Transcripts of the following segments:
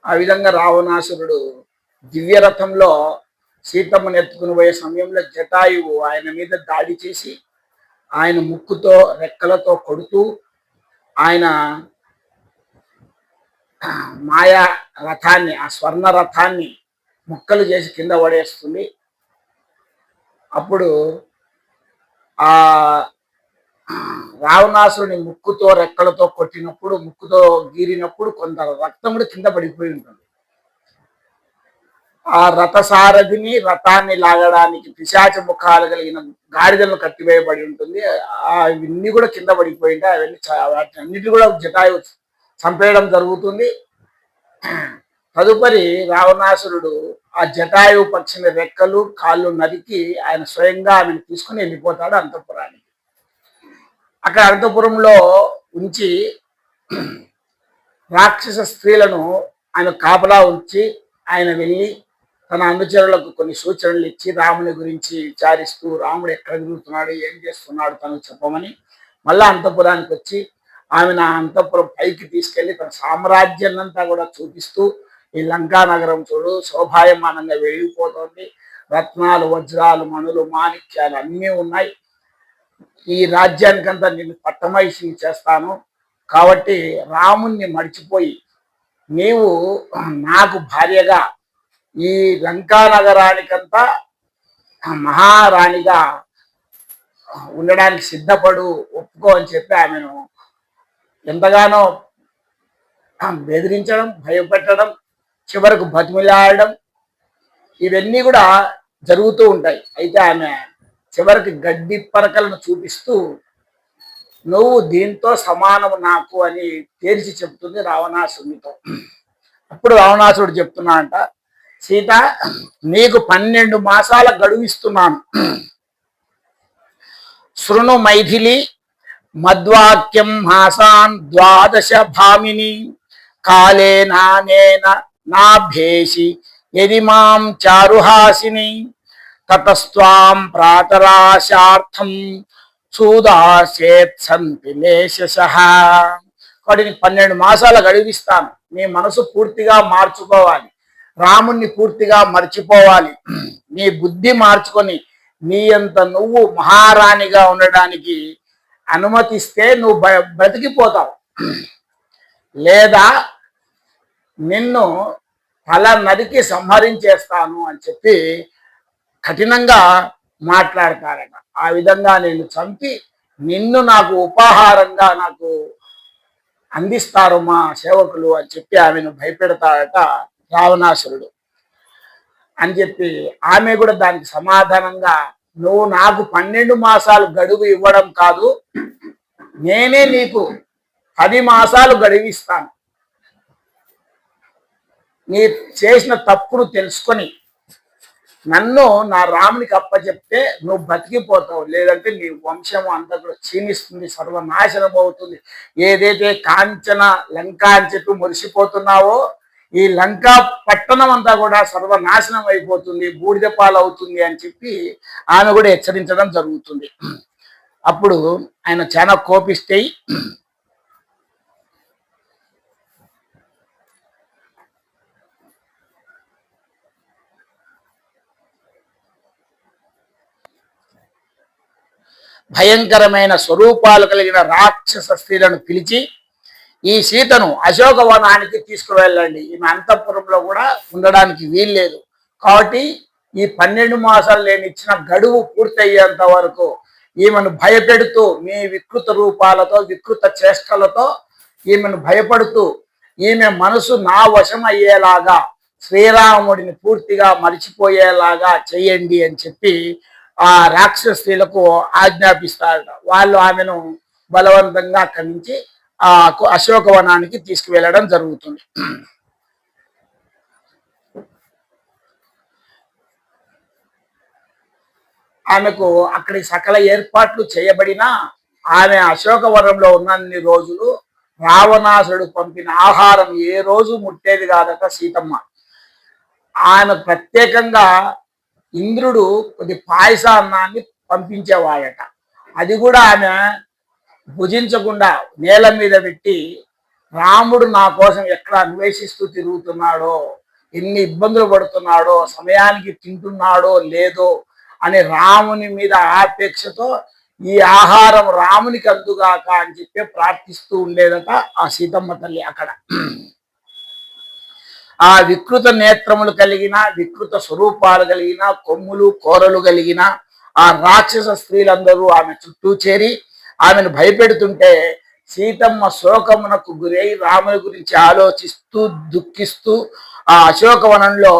ఆ విధంగా రావణాసురుడు దివ్యరథంలో సీతమ్మను ఎత్తుకుని పోయే సమయంలో జటాయువు ఆయన మీద దాడి చేసి ఆయన ముక్కుతో రెక్కలతో కొడుతూ ఆయన మాయా రథాన్ని, ఆ స్వర్ణ రథాన్ని ముక్కలు చేసి కింద పడేస్తుంది. అప్పుడు ఆ రావణాసురుని ముక్కుతో రెక్కలతో కొట్టినప్పుడు, ముక్కుతో గీరినప్పుడు కొంత రక్తం కూడా కింద పడిపోయి ఉంటుంది. ఆ రథసారథిని రథాన్ని లాగడానికి పిశాచ ముఖాలు కలిగిన గాడిదలను కట్టివేయబడి ఉంటుంది. అవన్నీ కూడా కింద పడిపోయింటే అవన్నీ వాటి అన్నిటి కూడా జటాయు చంపేయడం జరుగుతుంది. తదుపరి రావణాసురుడు ఆ జటాయు పక్షిని రెక్కలు కాళ్ళు నరికి ఆయన స్వయంగా ఆమెను తీసుకుని వెళ్ళిపోతాడు అంతఃపురానికి. అక్కడ అంతఃపురంలో ఉంచి రాక్షస స్త్రీలను ఆయన కాపలా ఉంచి ఆయన వెళ్ళి తన అనుచరులకు కొన్ని సూచనలు ఇచ్చి రాముని గురించి విచారిస్తూ రాముడు ఎక్కడ తిరుగుతున్నాడు, ఏం చేస్తున్నాడు తనకు చెప్పమని మళ్ళా అంతఃపురానికి వచ్చి ఆమెను ఆ అంతఃపురం పైకి తీసుకెళ్లి తన సామ్రాజ్యాన్నంతా కూడా చూపిస్తూ ఈ లంకా నగరం చూడు శోభాయమానంగా వెలిగిపోతుంది, రత్నాలు వజ్రాలు మణులు మాణిక్యాలు అన్నీ ఉన్నాయి, ఈ రాజ్యానికంతా నేను పట్టమైషి చేస్తాను, కాబట్టి రాముణ్ణి మర్చిపోయి నీవు నాకు భార్యగా ఈ లంకా నగరానికంతా మహారాణిగా ఉండడానికి సిద్ధపడు, ఒప్పుకో అని చెప్పి ఆమెను ఎంతగానో బెదిరించడం, భయపెట్టడం, చివరకు బతిమిలాడడం ఇవన్నీ కూడా జరుగుతూ ఉంటాయి. అయితే ఆమె చివరికి గడ్డి పరకలను చూపిస్తూ నువ్వు దీంతో సమానము నాకు అని తేల్చి చెప్తుంది రావణాసురునితో. అప్పుడు రావణాసురుడు చెప్తున్నాడంట, సీత నీకు 12 మాసాల గడువిస్తున్నాను, శృణు మైథిలి మద్వాక్యం మాసాన్ 12 భామిని కాలే నానేన నాభేషి యది మాం చారుహాసిని తతస్త్వాం ప్రాతరాశార్థం చూదాసేత్సంతి లేశశః. వాటిని 12 మాసాల గడువిస్తాను, నీ మనసు పూర్తిగా మార్చుకోవాలి, రాముణ్ణి పూర్తిగా మర్చిపోవాలి, నీ బుద్ధి మార్చుకొని నీ అంత నువ్వు మహారాణిగా ఉండడానికి అనుమతిస్తే నువ్వు బ్రతికిపోతావు, లేదా నిన్ను తల నరికి సంహరించేస్తాను అని చెప్పి కఠినంగా మాట్లాడతారట. ఆ విధంగా నేను చంపి నిన్ను నాకు ఉపాహారంగా నాకు అందిస్తారు మా సేవకులు అని చెప్పి ఆమెను భయపెడతాడట రావణాసురుడు. అని చెప్పి ఆమె కూడా దానికి సమాధానంగా నువ్వు నాకు 12 మాసాలు గడువు ఇవ్వడం కాదు, నేనే నీకు 10 మాసాలు గడువిస్తాను, నీ చేసిన తప్పును తెలుసుకొని నన్ను నా రామునికి అప్పచెప్తే నువ్వు బతికిపోతావు, లేదంటే నీ వంశం అంతా కూడా క్షీణిస్తుంది, సర్వనాశనం అవుతుంది, ఏదైతే కాంచన లంకా అని చెప్పి మురిసిపోతున్నావో ఈ లంకా పట్టణం అంతా కూడా సర్వనాశనం అయిపోతుంది, బూడిద పాలవుతుంది అని చెప్పి ఆమె కూడా హెచ్చరించడం జరుగుతుంది. అప్పుడు ఆయన చాలా కోపిస్తే భయంకరమైన స్వరూపాలు కలిగిన రాక్షస స్త్రీలను పిలిచి ఈ సీతను అశోకవనానికి తీసుకువెళ్ళండి, ఈమె అంతఃపురంలో కూడా ఉండడానికి వీల్లేదు, కాబట్టి ఈ 12 మాసాలు నేను ఇచ్చిన గడువు పూర్తయ్యేంత వరకు ఈమెను భయపెడుతూ మీ వికృత రూపాలతో వికృత చేష్టలతో ఈమెను భయపడుతూ ఈమె మనసు నా వశం అయ్యేలాగా శ్రీరాముడిని పూర్తిగా మరిచిపోయేలాగా చెయ్యండి అని చెప్పి ఆ రాక్షస స్త్రీలకు ఆజ్ఞాపిస్తారట. వాళ్ళు ఆమెను బలవంతంగా అక్కడి నుంచి ఆ అశోకవనానికి తీసుకువెళ్ళడం జరుగుతుంది. ఆమెకు అక్కడి సకల ఏర్పాట్లు చేయబడినా ఆమె అశోకవనంలో ఉన్నన్ని రోజులు రావణాసుడు పంపిన ఆహారం ఏ రోజు ముట్టేది కాదట సీతమ్మ. ఆమె ప్రత్యేకంగా ఇంద్రుడు కొద్ది పాయసాన్నాన్ని పంపించేవాడట, అది కూడా ఆమె భుజించకుండా నేల మీద పెట్టి రాముడు నా కోసం ఎక్కడ అన్వేషిస్తూ తిరుగుతున్నాడో, ఎన్ని ఇబ్బందులు పడుతున్నాడో, సమయానికి తింటున్నాడో లేదో అని రాముని మీద ఆపేక్షతో ఈ ఆహారం రామునికి అందుగాక అని చెప్పి ప్రార్థిస్తూ ఉండేదట ఆ సీతమ్మ తల్లి అక్కడ. ఆ వికృత నేత్రములు కలిగిన, వికృత స్వరూపాలు కలిగిన, కొమ్ములు కోరలు కలిగిన ఆ రాక్షస స్త్రీలందరూ ఆమె చుట్టూ చేరి ఆమెను భయపెడుతుంటే సీతమ్మ శోకమునకు గురై రాముని గురించి ఆలోచిస్తూ దుఃఖిస్తూ ఆ అశోకవనంలో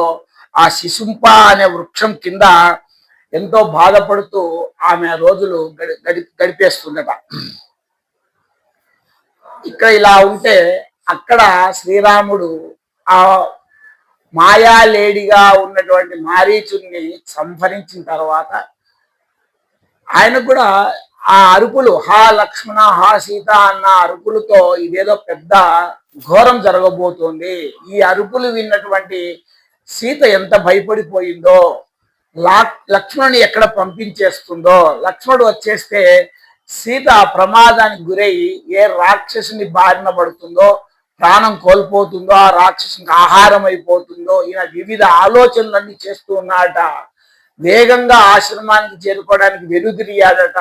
ఆ శిశుంప అనే వృక్షం కింద ఎంతో బాధపడుతూ ఆమె రోజులు గడిపేస్తుందట. ఇక్కడ ఇలా ఉంటే అక్కడ శ్రీరాముడు ఆ మాయాలేడిగా ఉన్నటువంటి మారీచుని సంహరించిన తర్వాత ఆయన కూడా ఆ అరుపులు హా లక్ష్మణ హా సీత అన్న అరుపులతో ఇదేదో పెద్ద ఘోరం జరగబోతోంది. ఈ అరుపులు విన్నటువంటి సీత ఎంత భయపడిపోయిందో, లక్ష్మణుని ఎక్కడ పంపించేస్తుందో, లక్ష్మణుడు వచ్చేస్తే సీత ప్రమాదానికి గురై ఏ రాక్షసుని బారిన పడుతుందో, ప్రాణం కోల్పోతుందో, ఆ రాక్షసునికి ఆహారం అయిపోతుందో, ఈయన వివిధ ఆలోచనలన్నీ చేస్తూ ఉన్నాడట. వేగంగా ఆశ్రమానికి చేరుకోవడానికి వెలుదిరియాడట.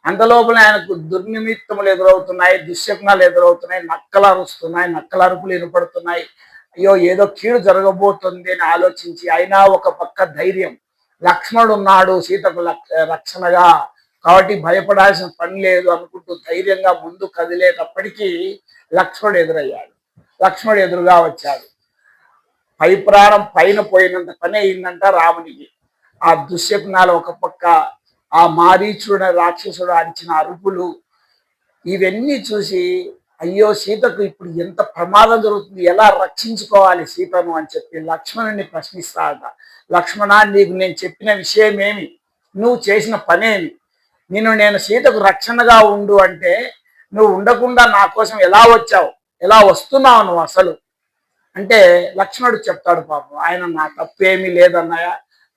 అంతలోపల ఆయనకు దుర్నిమిత్తములు ఎదురవుతున్నాయి, దుశ్శకునాలు ఎదురవుతున్నాయి, నక్కలు అరుస్తున్నాయి, నక్కల అరుపులు వినపడుతున్నాయి. అయ్యో ఏదో కీడు జరగబోతుంది అని ఆలోచించి అయినా ఒక పక్క ధైర్యం, లక్ష్మణుడు ఉన్నాడు సీతకు రక్షణగా, కాబట్టి భయపడాల్సిన పని లేదు అనుకుంటూ ధైర్యంగా ముందు కదిలేటప్పటికీ లక్ష్మణుడు ఎదురయ్యాడు. లక్ష్మణుడు ఎదురుగా వచ్చాడు. పై ప్రాణం పైన పోయినంత పని అయిందంట రామునికి. ఆ దుశ్శకునాలు ఒక పక్క, ఆ మారీచుడు రాక్షసుడు అరిచిన అరుపులు, ఇవన్నీ చూసి అయ్యో సీతకు ఇప్పుడు ఎంత ప్రమాదం జరుగుతుంది, ఎలా రక్షించుకోవాలి సీతను అని చెప్పి లక్ష్మణుని ప్రశ్నిస్తాడట. లక్ష్మణ, నీకు నేను చెప్పిన విషయం ఏమి, నువ్వు చేసిన పనేమి, నేను సీతకు రక్షణగా ఉండు అంటే నువ్వు ఉండకుండా నా కోసం ఎలా వచ్చావు, ఎలా వస్తున్నావు నువ్వు అసలు అంటే లక్ష్మణుడు చెప్తాడు. పాపం ఆయన నా తప్పేమీ లేదన్నయ్య,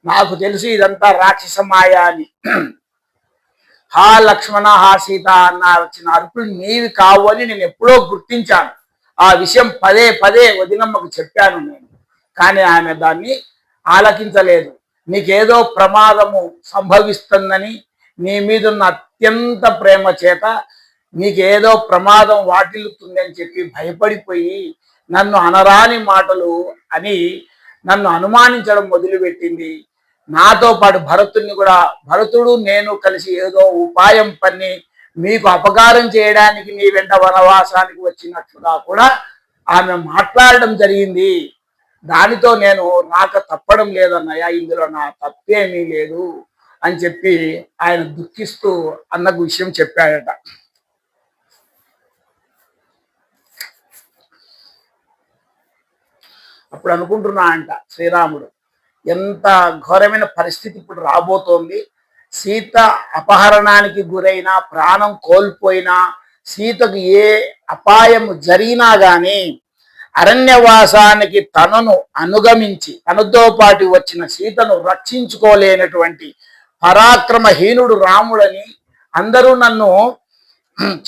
నాకు తెలుసు ఇదంతా రాక్షస మాయ అని. హా లక్ష్మణ హా సీత అన్న వచ్చిన అరుపులు నీవి కావు అని నేను ఎప్పుడో గుర్తించాను. ఆ విషయం పదే పదే వదినమ్మకు చెప్పాను నేను, కానీ ఆమె దాన్ని ఆలకించలేదు. నీకేదో ప్రమాదము సంభవిస్తుందని, నీ మీదున్న అత్యంత ప్రేమ చేత నీకేదో ప్రమాదం వాటిల్లుతుంది అని చెప్పి భయపడిపోయి నన్ను అనరాని మాటలు అని నన్ను అనుమానించడం మొదలుపెట్టింది. నాతో పాటు భరతుడిని కూడా, భరతుడు నేను కలిసి ఏదో ఉపాయం పన్ని మీకు అపకారం చేయడానికి నీ వెంట వనవాసానికి వచ్చినట్లుగా కూడా ఆమె మాట్లాడడం జరిగింది. దానితో నేను రాక తప్పడం లేదన్నయ్య, ఇందులో నా తప్పేమీ లేదు అని చెప్పి ఆయన దుఃఖిస్తూ అన్నకు విషయం చెప్పాడట. అప్పుడు అనుకుంటున్నా అంట శ్రీరాముడు, ఎంత ఘోరమైన పరిస్థితి ఇప్పుడు రాబోతోంది. సీత అపహరణానికి గురైనా, ప్రాణం కోల్పోయినా, సీతకు ఏ అపాయము జరిగినా గాని అరణ్యవాసానికి తనను అనుగమించి తనతో పాటు వచ్చిన సీతను రక్షించుకోలేనటువంటి పరాక్రమహీనుడు రాముడని అందరూ నన్ను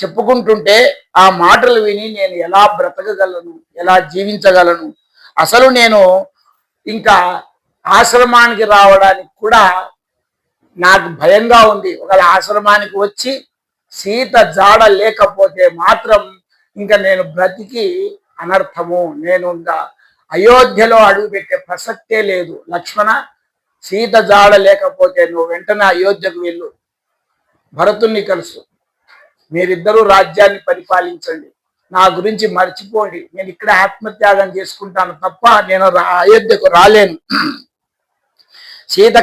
చెప్పుకుంటుంటే ఆ మాటలు విని నేను ఎలా బ్రతకగలను, ఎలా జీవించగలను, అసలు నేను ఇంకా ఆశ్రమానికి రావడానికి కూడా నాకు భయంగా ఉంది. ఒకవేళ ఆశ్రమానికి వచ్చి సీత జాడ లేకపోతే మాత్రం ఇంకా నేను బ్రతికి అనర్థము, నేను ఇంకా అయోధ్యలో అడుగుపెట్టే ప్రసక్తే లేదు. లక్ష్మణ, సీత జాడ లేకపోతే నువ్వు వెంటనే అయోధ్యకు వెళ్ళు, భరతుణ్ణి కలుసు, మీరిద్దరూ రాజ్యాన్ని పరిపాలించండి, నా గురించి మర్చిపోండి, నేను ఇక్కడ ఆత్మత్యాగం చేసుకుంటాను తప్ప నేను అయోధ్యకు రాలేను. సీత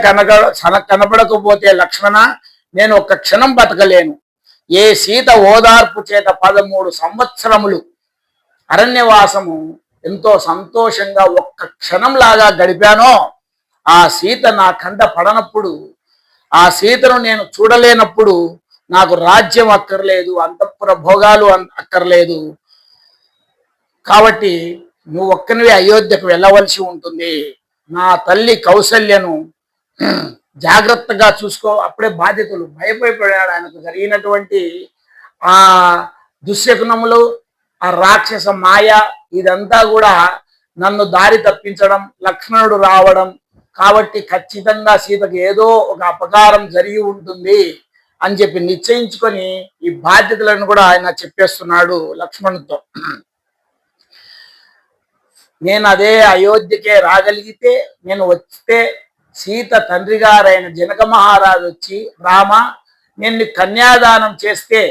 కనపడకపోతే లక్ష్మణ నేను ఒక్క క్షణం బతకలేను. ఏ సీత ఓదార్పు చేత 13 సంవత్సరములు అరణ్యవాసము ఎంతో సంతోషంగా ఒక్క క్షణంలాగా గడిపానో, ఆ సీత నా కంట పడనప్పుడు, ఆ సీతను నేను చూడలేనప్పుడు నాకు రాజ్యం అక్కర్లేదు, అంతఃపుర భోగాలు అక్కర్లేదు. కాబట్టి నువ్వు ఒక్కనివే అయోధ్యకు వెళ్ళవలసి ఉంటుంది. నా తల్లి కౌసల్యను జాగ్రత్తగా చూసుకో. అప్పుడే బాధ్యతలు భయపడిపోయాడు. ఆయనకు జరిగినటువంటి ఆ దుశ్శకునములు, ఆ రాక్షస మాయ ఇదంతా కూడా నన్ను దారి తప్పించడం, లక్ష్మణుడు రావడం, కాబట్టి ఖచ్చితంగా సీతకు ఏదో ఒక అపకారం జరిగి ఉంటుంది అని చెప్పి నిశ్చయించుకొని ఈ బాధ్యతలను కూడా ఆయన చెప్పేస్తున్నాడు లక్ష్మణుడితో. నేను అదే అయోధ్యకే రాగలిగితే, నేను వస్తే సీత తండ్రి గారైన జనక మహారాజు వచ్చి, రామ నేను కన్యాదానం చేస్తే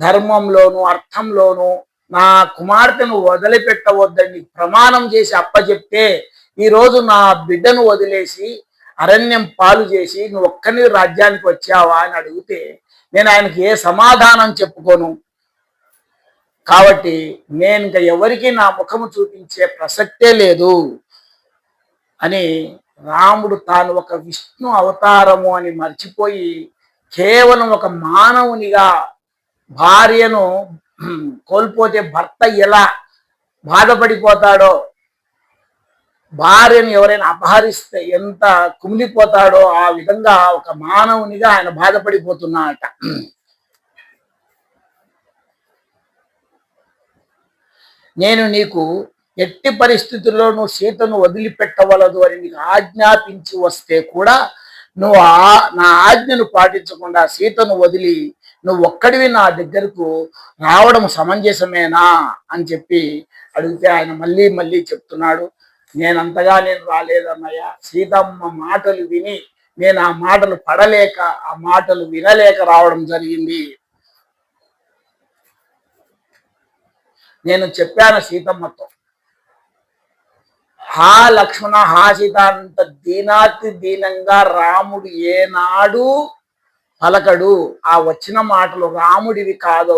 ధర్మంలోను అర్థంలోను నా కుమార్తెను వదిలిపెట్టవద్దని ప్రమాణం చేసి అప్పచెప్తే, ఈరోజు నా బిడ్డను వదిలేసి అరణ్యం పాలు చేసి నువ్వు ఒక్కని రాజ్యానికి వచ్చావా అని అడిగితే నేను ఆయనకి ఏ సమాధానం చెప్పుకోను. కాబట్టి నేను ఇంకా ఎవరికి నా ముఖము చూపించే ప్రసక్తే లేదు అని రాముడు తాను ఒక విష్ణు అవతారము అని మర్చిపోయి కేవలం ఒక మానవునిగా భార్యను కోల్పోతే భర్త ఎలా బాధపడిపోతాడో, భార్యను ఎవరైనా అపహరిస్తే ఎంత కుమిలిపోతాడో ఆ విధంగా ఒక మానవునిగా ఆయన బాధపడిపోతున్నాడట. నేను నీకు ఎట్టి పరిస్థితుల్లోనూ సీతను వదిలిపెట్టవలదు అని నీకు ఆజ్ఞాపించి వస్తే కూడా నువ్వు నా ఆజ్ఞను పాటించకుండా సీతను వదిలి నువ్వు ఒక్కడివి నా దగ్గరకు రావడం సమంజసమేనా అని చెప్పి అడిగితే ఆయన మళ్ళీ మళ్ళీ చెప్తున్నాడు, నేను రాలేదన్నయ్య. సీతమ్మ మాటలు విని నేను ఆ మాటలు పడలేక, ఆ మాటలు వినలేక రావడం జరిగింది. నేను చెప్పాను సీతమ్మతో, హా లక్ష్మణ హా సీత అంత దీనాతి దీనంగా రాముడు ఏనాడు పలకడు. ఆ వచ్చిన మాటలు రాముడివి కాదు,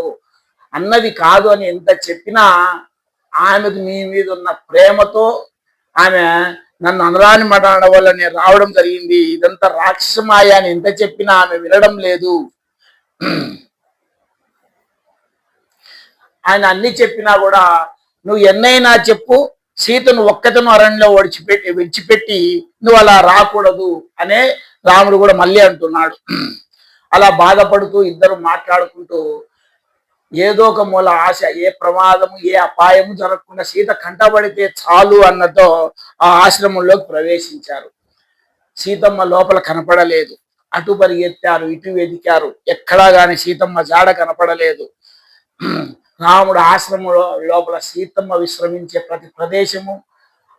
అన్నవి కాదు అని ఎంత చెప్పినా ఆమెకు నీ మీద ఉన్న ప్రేమతో ఆమె నన్ను అనరాని మాట అనడం వల్ల నేను రావడం జరిగింది. ఇదంతా రాక్షసమాయ అని ఎంత చెప్పినా ఆమె వినడం లేదు. ఆయన అన్ని చెప్పినా కూడా నువ్వు ఎన్నైనా చెప్పు, సీతను ఒక్కతను అరణ్యంలో విడిచిపెట్టి నువ్వు అలా రాకూడదు అనే రాముడు కూడా మళ్ళీ అంటున్నాడు. అలా బాధపడుతూ ఇద్దరు మాట్లాడుకుంటూ ఏదో ఒక మూల ఆశ, ఏ ప్రమాదము ఏ అపాయము జరగకుండా సీత కంటబడితే చాలు అన్నతో ఆ ఆశ్రమంలోకి ప్రవేశించారు. సీతమ్మ లోపల కనపడలేదు. అటు పరిగెత్తారు, ఇటు వెతికారు, ఎక్కడా గాని సీతమ్మ జాడ కనపడలేదు. రాముడు ఆశ్రమంలో లోపల సీతమ్మ విశ్రమించే ప్రతి ప్రదేశము,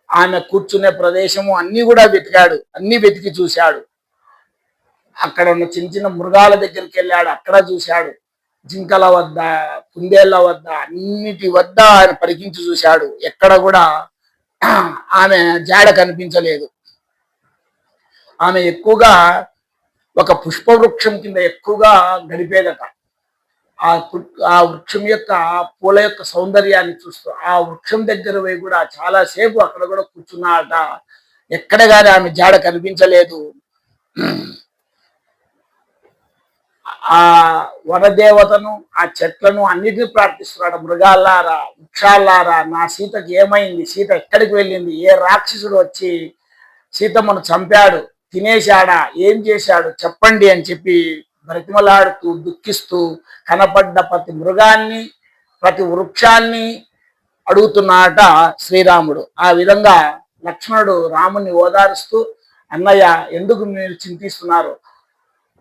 ఆమె కూర్చునే ప్రదేశము అన్ని కూడా వెతికాడు. అన్ని వెతికి చూశాడు. అక్కడ ఉన్న చిన్న చిన్న మృగాల దగ్గరికి వెళ్ళాడు, అక్కడ చూశాడు. జింకల వద్ద, కుందేళ్ల వద్ద, అన్నిటి వద్ద ఆయన పరికించి చూశాడు. ఎక్కడ కూడా ఆమె జాడ కనిపించలేదు. ఆమె ఎక్కువగా ఒక పుష్పవృక్షం కింద ఎక్కువగా గడిపేదట. ఆ వృక్షం యొక్క పూల యొక్క సౌందర్యాన్ని చూస్తూ ఆ వృక్షం దగ్గర పోయి కూడా చాలా సేపు అక్కడ కూడా కూర్చున్నాడట. ఎక్కడ కానీ ఆమె జాడ కనిపించలేదు. ఆ వనదేవతను, ఆ చెట్లను అన్నిటిని ప్రార్థిస్తున్నాడు. మృగాలారా, వృక్షాలారా, నా సీతకి ఏమైంది, సీత ఎక్కడికి వెళ్ళింది, ఏ రాక్షసుడు వచ్చి సీతమ్మను చంపాడు, తినేశాడా, ఏం చేశాడు చెప్పండి అని చెప్పి బ్రతిమలాడుతూ దుఃఖిస్తూ కనపడ్డ ప్రతి మృగాన్ని ప్రతి వృక్షాన్ని అడుగుతున్నాడట శ్రీరాముడు. ఆ విధంగా లక్ష్మణుడు రాముని ఓదారుస్తూ, అన్నయ్య ఎందుకు మీరు చింతిస్తున్నారు,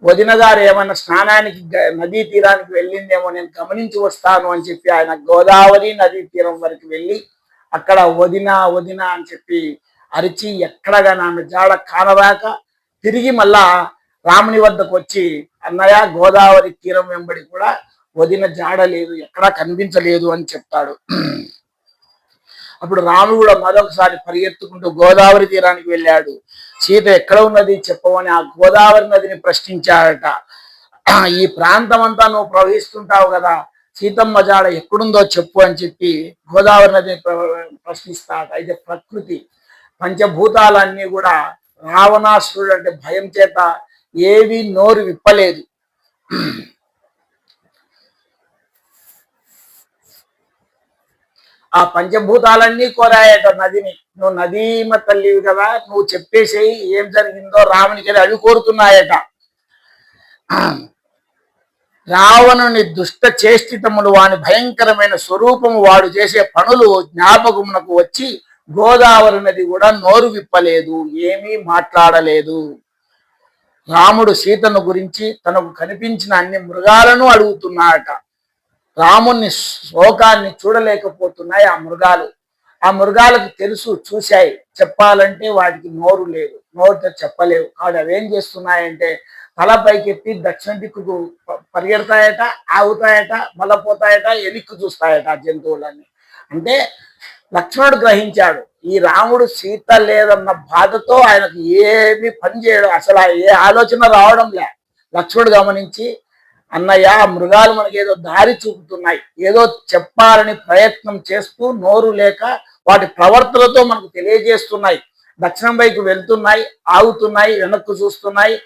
వదిన గారు ఏమన్నా స్నానానికి నదీ తీరానికి వెళ్ళిందేమో నేను గమనించి వస్తాను అని చెప్పి ఆయన గోదావరి నదీ తీరం వరకు వెళ్ళి అక్కడ వదిన వదిన అని చెప్పి అరిచి ఎక్కడగా ఆమె జాడ కానరాక తిరిగి మళ్ళా రాముని వద్దకు వచ్చి, అన్నయ్య గోదావరి తీరం వెంబడి కూడా వదిన జాడ లేదు, ఎక్కడా కనిపించలేదు అని చెప్తాడు. అప్పుడు రాముడు కూడా మరొకసారి పరిగెత్తుకుంటూ గోదావరి తీరానికి వెళ్ళాడు. సీత ఎక్కడ ఉన్నది చెప్పవని ఆ గోదావరి నదిని ప్రశ్నించాడట. ఈ ప్రాంతం అంతా నువ్వు ప్రవహిస్తుంటావు కదా, సీతమ్మ జాడ ఎక్కడుందో చెప్పు అని చెప్పి గోదావరి నదిని ప్రశ్నిస్తాడట. అయితే ప్రకృతి పంచభూతాలన్నీ కూడా రావణాసురుడు అంటే భయం చేత ఏవి నోరు విప్పలేదు. ఆ పంచభూతాలన్నీ కోరాయట నదిని, నువ్వు నదీమ తల్లివి కదా, నువ్వు చెప్పేసేయి ఏం జరిగిందో రామునికి అవి కోరుతున్నాయట. రావణుని దుష్ట చేష్టితములు వాని భయంకరమైన స్వరూపము వాడు చేసే పనులు జ్ఞాపకమునకు వచ్చి గోదావరి నది కూడా నోరు విప్పలేదు, ఏమీ మాట్లాడలేదు. రాముడు సీతను గురించి తనకు కనిపించిన అన్ని మృగాలను అడుగుతున్నాడట. రాముని శోకాన్ని చూడలేకపోతున్నాయి ఆ మృగాలు. ఆ మృగాలకు తెలుసు, చూశాయి, చెప్పాలంటే వాటికి నోరు లేదు, నోరుతో చెప్పలేవు. కాబట్టి అవేం చేస్తున్నాయంటే తల పైకెత్తి దక్షిణ దిక్కుకు పరిగెడతాయట, ఆగుతాయట, మళ్ళా పోతాయట, ఎలిక్కు చూస్తాయట ఆ జంతువులన్నీ. అంటే లక్ష్మణుడు గ్రహించాడు, ఈ రాముడు సీత లేదన్న బాధతో ఆయనకు ఏమీ పని చేయడం, అసలు ఏ ఆలోచన రావడం లే. లక్ష్మణుడు గమనించి, అన్నయ్య మృగాలు మనకి ఏదో దారి చూపుతున్నాయి, ఏదో చెప్పాలని ప్రయత్నం చేస్తూ నోరు లేక వాటి ప్రవర్తనతో మనకు తెలియజేస్తున్నాయి. దక్షిణం వైపు వెళ్తున్నాయి, ఆగుతున్నాయి, వెనక్కు చూస్తున్నాయి,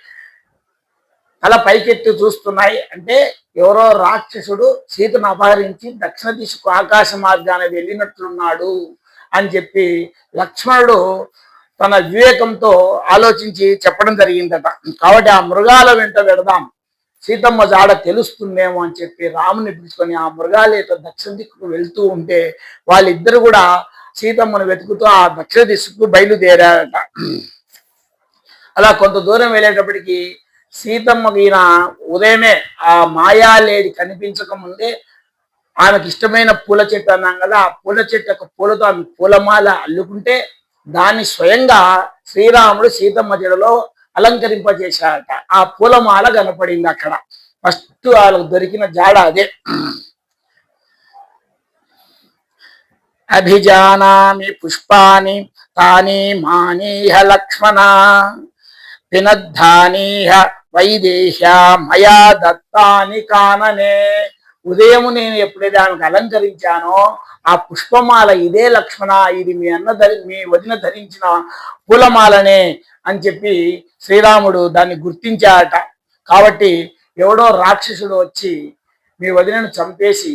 తల పైకెత్తి చూస్తున్నాయి. అంటే ఎవరో రాక్షసుడు సీతను అపహరించి దక్షిణ దిశకు ఆకాశ మార్గాన్ని వెళ్ళినట్లున్నాడు అని చెప్పి లక్ష్మణుడు తన వివేకంతో ఆలోచించి చెప్పడం జరిగిందట. కాబట్టి ఆ మృగాల వెంట వెడదాం, సీతమ్మ జాడ తెలుస్తుందేమో అని చెప్పి రాముని పిలుచుకొని ఆ మృగాలు దక్షిణ దిక్కుకు వెళ్తూ ఉంటే వాళ్ళిద్దరు కూడా సీతమ్మను వెతుకుతూ ఆ దక్షిణ దిశకు బయలుదేరారట. అలా కొంత దూరం వెళ్ళేటప్పటికి సీతమ్మకి ఈయన ఉదయమే ఆ మాయాలేడి కనిపించక ముందే ఆమెకు ఇష్టమైన పూల చెట్టు అన్నాం కదా, ఆ పూల చెట్టు యొక్క పూలతో ఆమె పూలమాల అల్లుకుంటే దాన్ని స్వయంగా శ్రీరాముడు సీతమ్మ జడలో అలంకరింపజేశాడట. ఆ పూలమాల కనపడింది అక్కడ. ఫస్ట్ వాళ్ళకు దొరికిన జాడ అదే. అభిజానామి పుష్పాని తాని మానీహ లక్ష్మణ పినద్ధానీహ వైదేహ్య మయా దత్తాని కాననే. ఉదయం నేను ఎప్పుడైతే ఆమెకు అలంకరించానో ఆ పుష్పమాల ఇదే లక్ష్మణ, ఇది మీ వదిన ధరించిన పూలమాలనే అని చెప్పి శ్రీరాముడు దాన్ని గుర్తించాడట. కాబట్టి ఎవడో రాక్షసుడు వచ్చి మీ వదినను చంపేసి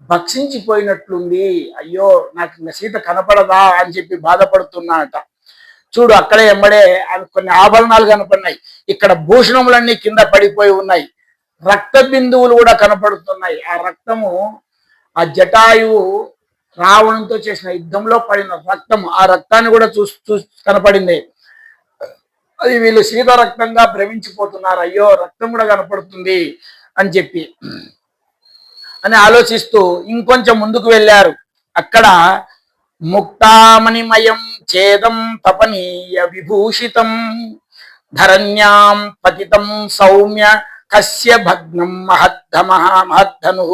భక్షించిపోయినట్లుంది, అయ్యో నాకు సీత కనపడదా అని చెప్పి బాధపడుతున్నాడట. చూడు అక్కడే ఎంబడే కొన్ని ఆభరణాలు కనపడినాయి, ఇక్కడ భూషణములన్నీ కింద పడిపోయి ఉన్నాయి, రక్త బిందువులు కూడా కనపడుతున్నాయి. ఆ రక్తము ఆ జటాయువు రావణంతో చేసిన యుద్ధంలో పడిన రక్తం, ఆ రక్తాన్ని కూడా కనపడింది. అది వీళ్ళు సీత రక్తంగా భ్రమించిపోతున్నారు, అయ్యో రక్తం కూడా కనపడుతుంది అని చెప్పి అని ఆలోచిస్తూ ఇంకొంచెం ముందుకు వెళ్ళారు. అక్కడ ముక్తామణిమయం ఛేదం తపనీయ విభూషితం ధరణ్యాం పతితం సౌమ్య కస్య భగ్నం మహద్ధను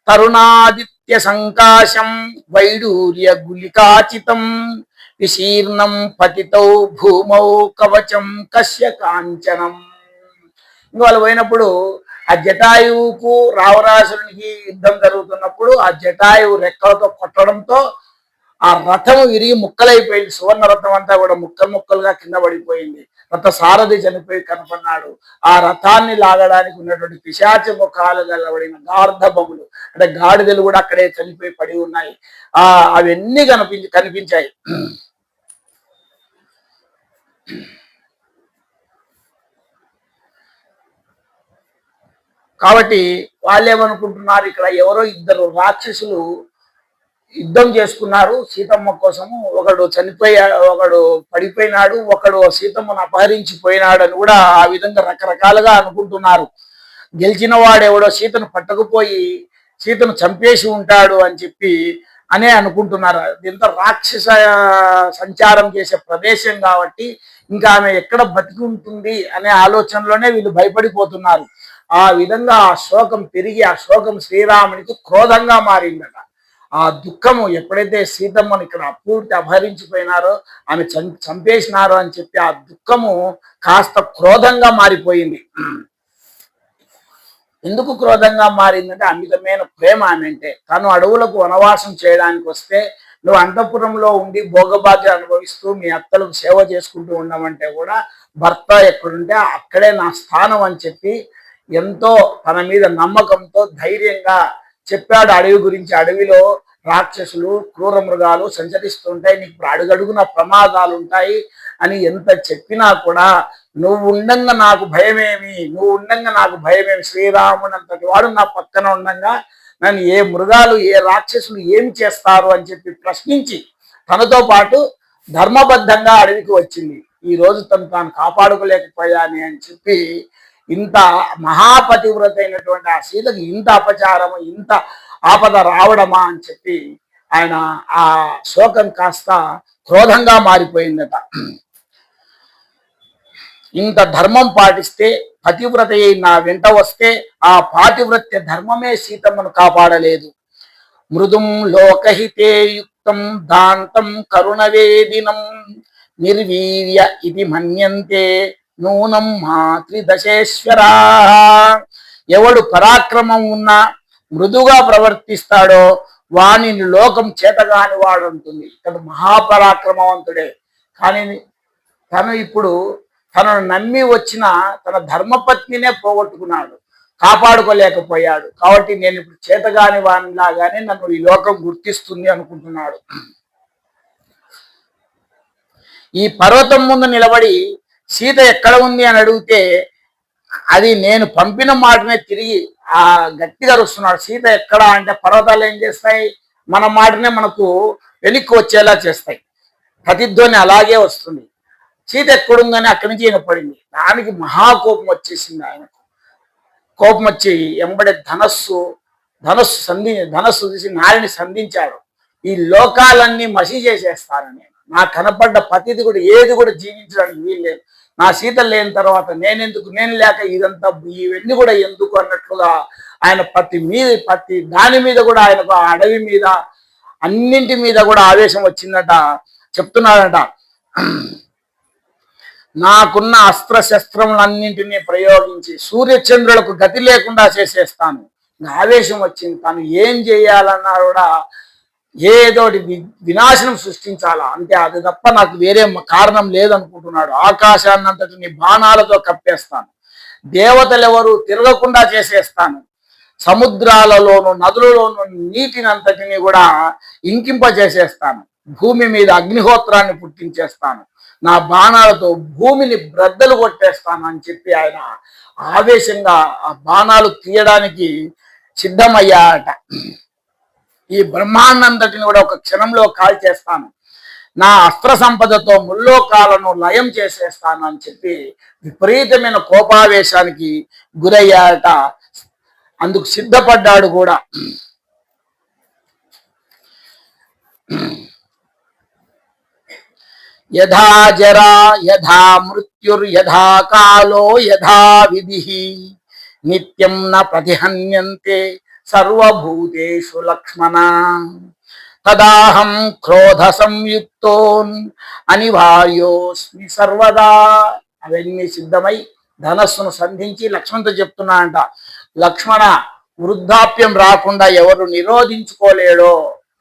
తరుణాదిత్య సంకాశం వైడూర్య గులికాచితం విశీర్ణం పతితౌ భూమౌ కవచం కస్య కాంచనం. ఇంకా వాళ్ళు పోయినప్పుడు ఆ జటాయువుకు రావణాసురునికి యుద్ధం జరుగుతున్నప్పుడు ఆ జటాయువు రెక్కలతో కొట్టడంతో ఆ రథము విరిగి ముక్కలైపోయింది. సువర్ణ రథం అంతా కూడా ముక్కలు ముక్కలుగా కింద పడిపోయింది. రథ సారథి చనిపోయి కనపడినాడు. ఆ రథాన్ని లాగడానికి ఉన్నటువంటి పిశాచ ముఖాలు గలబడిన గార్ధబములు అంటే గాడిదలు కూడా అక్కడే చనిపోయి పడి ఉన్నాయి. అవన్నీ కనిపించాయి. కాబట్టి వాళ్ళు ఏమనుకుంటున్నారు, ఇక్కడ ఎవరో ఇద్దరు రాక్షసులు యుద్ధం చేసుకున్నారు సీతమ్మ కోసము, ఒకడు ఒకడు పడిపోయినాడు, ఒకడు సీతమ్మను అపహరించిపోయినాడు అని కూడా ఆ విధంగా రకరకాలుగా అనుకుంటున్నారు. గెలిచిన వాడెవడో సీతను పట్టకపోయి సీతను చంపేసి ఉంటాడు అని చెప్పి అనే అనుకుంటున్నారు. దీంతో రాక్షస సంచారం చేసే ప్రదేశం కాబట్టి ఇంకా ఆమె ఎక్కడ బతికి ఉంటుంది అనే ఆలోచనలోనే వీళ్ళు భయపడిపోతున్నారు. ఆ విధంగా ఆ శోకం పెరిగి ఆ శోకం శ్రీరామునికి క్రోధంగా మారిందట. ఆ దుఃఖము ఎప్పుడైతే సీతమ్మను ఇక్కడ పూర్తి అపహరించిపోయినారో ఆమె చంపేసినారో అని చెప్పి ఆ దుఃఖము కాస్త క్రోధంగా మారిపోయింది. ఎందుకు క్రోధంగా మారిందంటే అమితమైన ప్రేమ ఆమె అంటే. తను అడవులకు వనవాసం చేయడానికి వస్తే నువ్వు అంతఃపురంలో ఉండి భోగభాగ్యాలు అనుభవిస్తూ మీ అత్తలకు సేవ చేసుకుంటూ ఉండమంటే కూడా భర్త ఎక్కడుంటే అక్కడే నా స్థానం అని చెప్పి ఎంతో తన మీద నమ్మకంతో ధైర్యంగా చెప్పాడు అడవి గురించి. అడవిలో రాక్షసులు క్రూర మృగాలు సంచరిస్తుంటాయి, నీకు ఇప్పుడు అడుగడుగున ప్రమాదాలు ఉంటాయి అని ఎంత చెప్పినా కూడా నువ్వు ఉండంగా నాకు భయమేమి, నువ్వు ఉండంగా నాకు భయమేమి, శ్రీరాముడు అంతటి వాడు నా పక్కన ఉండంగా నన్ను ఏ మృగాలు ఏ రాక్షసులు ఏమి చేస్తారు అని చెప్పి ప్రశ్నించి తనతో పాటు ధర్మబద్ధంగా అడవికి వచ్చింది. ఈ రోజు తాను కాపాడుకోలేకపోయాని అని చెప్పి ఇంత మహాపతివ్రత అయినటువంటి ఆ సీతకి ఇంత అపచారము ఇంత ఆపద రావడమా అని చెప్పి ఆయన ఆ శోకం కాస్త క్రోధంగా మారిపోయిందట. ఇంత ధర్మం పాటిస్తే పతివ్రత నా వెంట వస్తే ఆ పాతివ్రత్య ధర్మమే సీతమ్మను కాపాడలేదు. మృదుం లోకహితే యుక్తం దాంతం కరుణవేదినం నిర్వీర్య ఇది మన్యంతే నూనం మాతృదశేశ్వరా. ఎవడు పరాక్రమం ఉన్నా మృదుగా ప్రవర్తిస్తాడో వాణిని లోకం చేతగాని వాడు అంటుంది. తను మహాపరాక్రమవంతుడే, కానీ తను ఇప్పుడు తనను నమ్మి వచ్చిన తన ధర్మపత్నినే పోగొట్టుకున్నాడు, కాపాడుకోలేకపోయాడు. కాబట్టి నేను ఇప్పుడు చేతగాని వానిలాగానే నన్ను ఈ లోకం గుర్తిస్తుంది అనుకుంటున్నాడు. ఈ పర్వతం ముందు నిలబడి సీత ఎక్కడ ఉంది అని అడిగితే అది నేను పంపిన మాటనే తిరిగి ఆ గట్టిగా రుస్తున్నాడు. సీత ఎక్కడ అంటే పర్వతాలు ఏం చేస్తాయి, మన మాటనే మనకు వెనక్కి వచ్చేలా చేస్తాయి, ప్రతిధ్వని అలాగే వస్తుంది. సీత ఎక్కడుందని అక్కడి నుంచి వినపడింది. దానికి మహాకోపం వచ్చేసింది ఆయనకు. కోపం వచ్చి ఎంబడే ధనస్సు తీసి నారిని సంధించాడు. ఈ లోకాలన్నీ మసి చేసేస్తానని, నా కనపడ్డ పతిది కూడా ఏది కూడా జీవించడానికి వీల్లేదు. నా సీత లేని తర్వాత నేను లేక ఇదంతా ఇవన్నీ కూడా ఎందుకు అన్నట్లుగా ఆయన ప్రతి దాని మీద కూడా ఆయనకు ఆ అడవి మీద అన్నింటి మీద కూడా ఆవేశం వచ్చిందట. చెప్తున్నాడట, నాకున్న అస్త్రశస్త్రములన్నింటినీ ప్రయోగించి సూర్యచంద్రులకు గతి లేకుండా చేసేస్తాను. ఆవేశం వచ్చింది. తాను ఏం చేయాలన్నా కూడా ఏదోటి వినాశనం సృష్టించాలా అంతే, అది తప్ప నాకు వేరే కారణం లేదనుకుంటున్నాడు. ఆకాశాన్నంతటిని బాణాలతో కప్పేస్తాను, దేవతలు ఎవరు తిరగకుండా చేసేస్తాను, సముద్రాలలోను నదులలోను నీటిని అంతటిని కూడా ఇంకింపజేసేస్తాను, భూమి మీద అగ్నిహోత్రాన్ని పుట్టించేస్తాను, నా బాణాలతో భూమిని బ్రద్దలు కొట్టేస్తాను అని చెప్పి ఆయన ఆవేశంగా ఆ బాణాలు తీయడానికి సిద్ధమయ్యాట. ఈ బ్రహ్మాండంతటిని కూడా ఒక క్షణంలో కాల్చేస్తాను, నా అస్త్ర సంపదతో ముల్లోకాలను లయం చేసేస్తాను అని చెప్పి విపరీతమైన కోపావేశానికి గురయ్యాట. అందుకు సిద్ధపడ్డాడు కూడా. యథా జరా యథా మృత్యుర్యథా కాలో యథా విధి నిత్యం న ప్రతిహన్యంతే సర్వభూతేషు లక్ష్మణ తదాహం క్రోధ సంయుక్తో అనివార్యోస్మి సర్వదా. అవన్నీ సిద్ధమై ధనస్సును సంధించి లక్ష్మణ్తో చెప్తున్నా అంట, లక్ష్మణ వృద్ధాప్యం రాకుండా ఎవరు నిరోధించుకోలేడో,